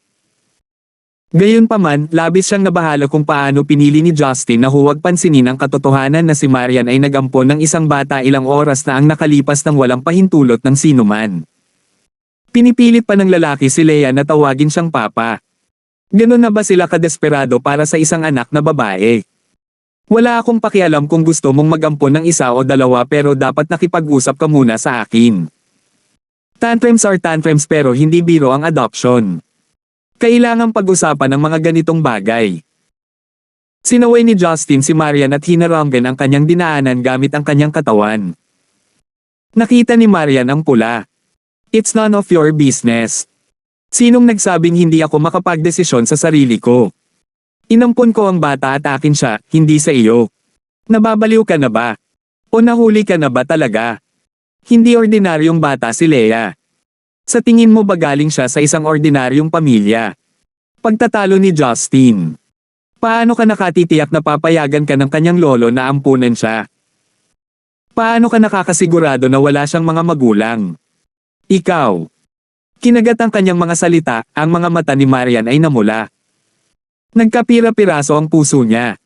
Gayunpaman, labis siyang nabahala kung paano pinili ni Justin na huwag pansinin ang katotohanan na si Marian ay nagampon ng isang bata ilang oras na ang nakalipas ng walang pahintulot ng sinuman. Pinipilit pa ng lalaki si Leia na tawagin siyang papa. Ganon na ba sila kadesperado para sa isang anak na babae? Wala akong pakialam kung gusto mong magampon ng isa o dalawa pero dapat nakipag-usap ka muna sa akin. Tantrums are tantrums pero hindi biro ang adoption. Kailangang pag-usapan ng mga ganitong bagay. Sinaway ni Justin si Marian at hinarangan ang kanyang dinaanan gamit ang kanyang katawan. Nakita ni Marian ang pula. It's none of your business. Sinong nagsabing hindi ako makapagdesisyon sa sarili ko? Inampon ko ang bata at akin siya, hindi sa iyo. Nababaliw ka na ba? O nahuli ka na ba talaga? Hindi ordinaryong bata si Leia. Sa tingin mo ba galing siya sa isang ordinaryong pamilya? Pagtatalo ni Justin. Paano ka nakatitiyak na papayagan ka ng kanyang lolo na ampunan siya? Paano ka nakakasigurado na wala siyang mga magulang? Ikaw. Kinagat ang kanyang mga salita, ang mga mata ni Marian ay namula. Nagkapira-piraso ang puso niya.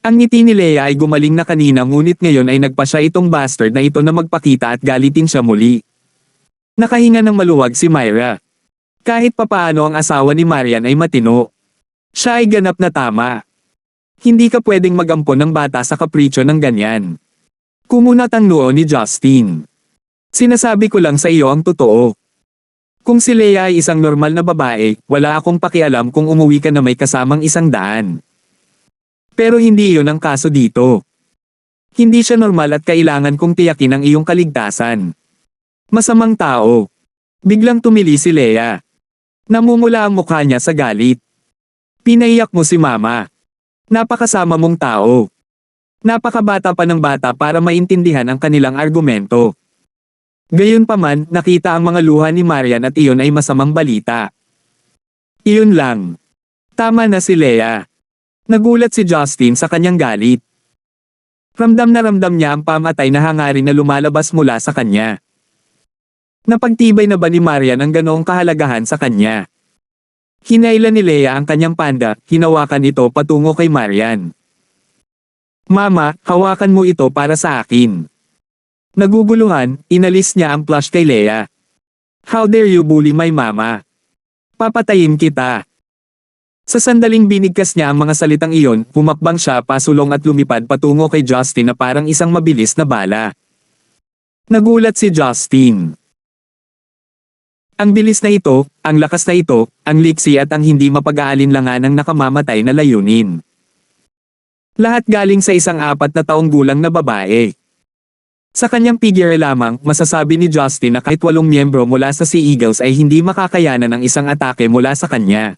Ang ngiti ni Leia ay gumaling na kanina ngunit ngayon ay nagpa siya itong bastard na ito na magpakita at galitin siya muli. Nakahinga ng maluwag si Myra. Kahit papaano ang asawa ni Marian ay matino. Siya ay ganap na tama. Hindi ka pwedeng magampon ng bata sa kapritsyo ng ganyan. Kumunat ang noo ni Justin. Sinasabi ko lang sa iyo ang totoo. Kung si Leia ay isang normal na babae, wala akong pakialam kung umuwi ka na may kasamang 100. Pero hindi iyon ang kaso dito. Hindi siya normal at kailangan kong tiyakin ang iyong kaligtasan. Masamang tao. Biglang tumili si Leia. Namumula ang mukha niya sa galit. Pinaiyak mo si Mama. Napakasama mong tao. Napakabata pa ng bata para maintindihan ang kanilang argumento. Gayunpaman, nakita ang mga luha ni Marian at iyon ay masamang balita. Iyon lang. Tama na si Leia. Nagulat si Justin sa kanyang galit. Ramdam niya ang pamatay na hangarin na lumalabas mula sa kanya. Napagtibay na ba ni Marian ang ganoong kahalagahan sa kanya? Hinailan ni Leia ang kanyang panda, hinawakan ito patungo kay Marian. Mama, hawakan mo ito para sa akin. Naguguluhan, inalis niya ang plush kay Leia. How dare you bully my mama? Papatayin kita. Sa sandaling binigkas niya ang mga salitang iyon, humakbang siya pasulong at lumipad patungo kay Justin na parang isang mabilis na bala. Nagulat si Justin. Ang bilis na ito, ang lakas na ito, ang liksi at ang hindi mapag-aalinlangan ng nakamamatay na layunin. Lahat galing sa isang 4 na taong gulang na babae. Sa kanyang figure lamang, masasabi ni Justin na kahit 8 miyembro mula sa Sea Eagles ay hindi makakayanan ng isang atake mula sa kanya.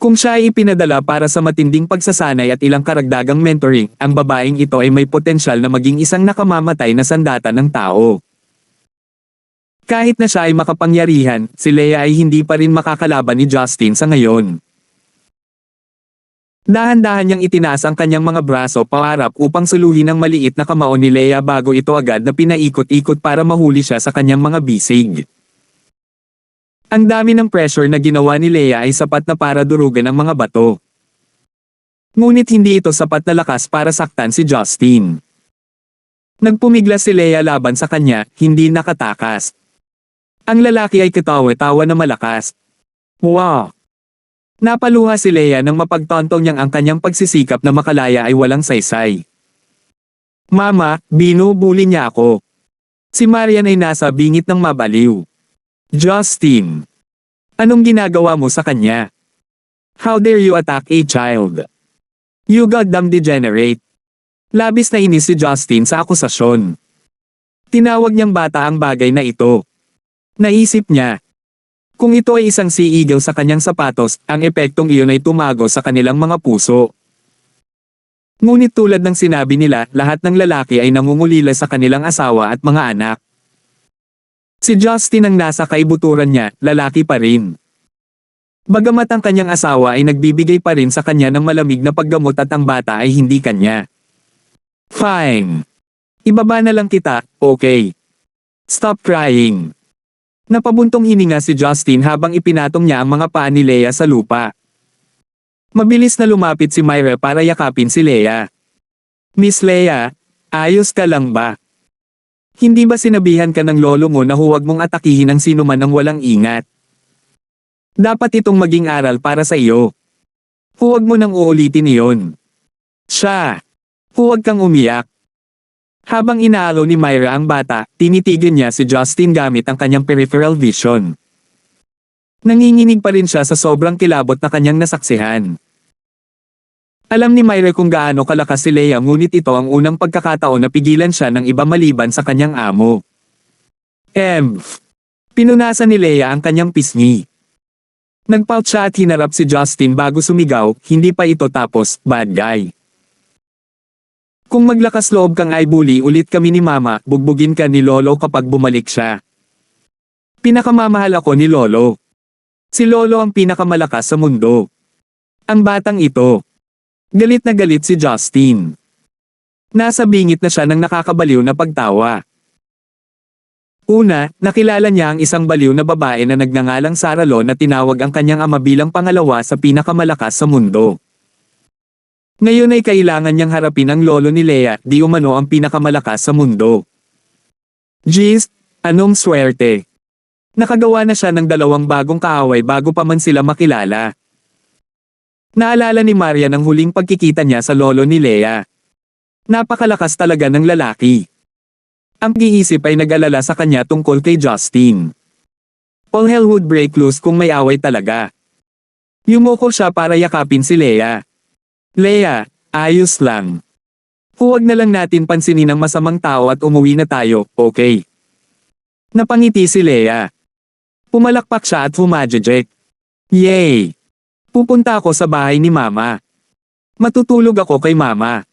Kung siya ay ipinadala para sa matinding pagsasanay at ilang karagdagang mentoring, ang babaeng ito ay may potensyal na maging isang nakamamatay na sandata ng tao. Kahit na siya ay makapangyarihan, si Leia ay hindi pa rin makakalaban ni Justin sa ngayon. Dahan-dahan niyang itinaas ang kanyang mga braso paharap upang suluhin ang maliit na kamao ni Leia bago ito agad na pinaikot-ikot para mahuli siya sa kanyang mga bisig. Ang dami ng pressure na ginawa ni Leia ay sapat na para durugan ang mga bato. Ngunit hindi ito sapat na lakas para saktan si Justin. Nagpumiglas si Leia laban sa kanya, hindi nakatakas. Ang lalaki ay katawa-tawa na malakas. Wow! Napaluha si Leia nang mapagtontong niyang ang kanyang pagsisikap na makalaya ay walang saysay. Mama, binubuli niya ako. Si Marian ay nasa bingit ng mabaliw. Justin! Anong ginagawa mo sa kanya? How dare you attack a child? You goddamn degenerate. Labis na inis si Justin sa akusasyon. Tinawag niyang bata ang bagay na ito. Naisip niya. Kung ito ay isang Sea Eagle sa kanyang sapatos, ang epektong iyon ay tumago sa kanilang mga puso. Ngunit tulad ng sinabi nila, lahat ng lalaki ay nangungulila sa kanilang asawa at mga anak. Si Justin ang nasa kaibuturan niya, lalaki pa rin. Bagamat ang kanyang asawa ay nagbibigay pa rin sa kanya ng malamig na paggamot at ang bata ay hindi kanya. Fine. Ibaba na lang kita, okay. Stop crying. Napabuntong hininga si Justin habang ipinatong niya ang mga paa ni Leia sa lupa. Mabilis na lumapit si Myra para yakapin si Leia. Miss Leia, ayos ka lang ba? Hindi ba sinabihan ka ng lolo mo na huwag mong atakihin ang sinuman ng walang ingat? Dapat itong maging aral para sa iyo. Huwag mo nang uulitin iyon. Siya! Huwag kang umiyak. Habang inaalaw ni Myra ang bata, tinitigan niya si Justin gamit ang kanyang peripheral vision. Nanginginig pa rin siya sa sobrang kilabot na kanyang nasaksihan. Alam ni Myra kung gaano kalakas si Leia ngunit ito ang unang pagkakataon na pigilan siya ng iba maliban sa kanyang amo. Pinunasan ni Leia ang kanyang pisngi. Nagpout siya at hinarap si Justin bago sumigaw, hindi pa ito tapos, bad guy. Kung maglakas loob kang ay bully ulit kami ni Mama, bugbugin ka ni Lolo kapag bumalik siya. Pinakamamahal ako ni Lolo. Si Lolo ang pinakamalakas sa mundo. Ang batang ito. Galit na galit si Justin. Nasa bingit na siya ng nakakabaliw na pagtawa. Una, nakilala niya ang isang baliw na babae na nagngangalang Sarah Lo na tinawag ang kanyang ama bilang pangalawa sa pinakamalakas sa mundo. Ngayon ay kailangan niyang harapin ang lolo ni Leia, di umano ang pinakamalakas sa mundo. Jeez, anong swerte. Nakagawa na siya ng 2 bagong kaaway bago pa man sila makilala. Naalala ni Marian ang huling pagkikita niya sa lolo ni Leia. Napakalakas talaga ng lalaki. Ang pag-iisip ay nag-alala sa kanya tungkol kay Justin. All hell would break loose kung may away talaga. Yumoko siya para yakapin si Leia. Leia, ayos lang. Huwag na lang natin pansinin ang masamang tao at umuwi na tayo, okay? Napangiti si Leia. Pumalakpak siya at humajejek. Yay! Pupunta ako sa bahay ni Mama. Matutulog ako kay Mama.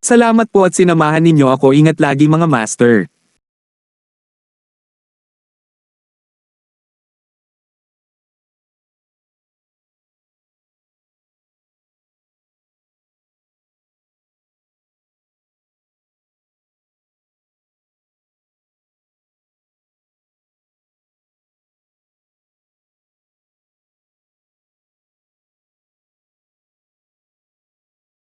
Salamat po at sinamahan ninyo ako, ingat lagi mga master.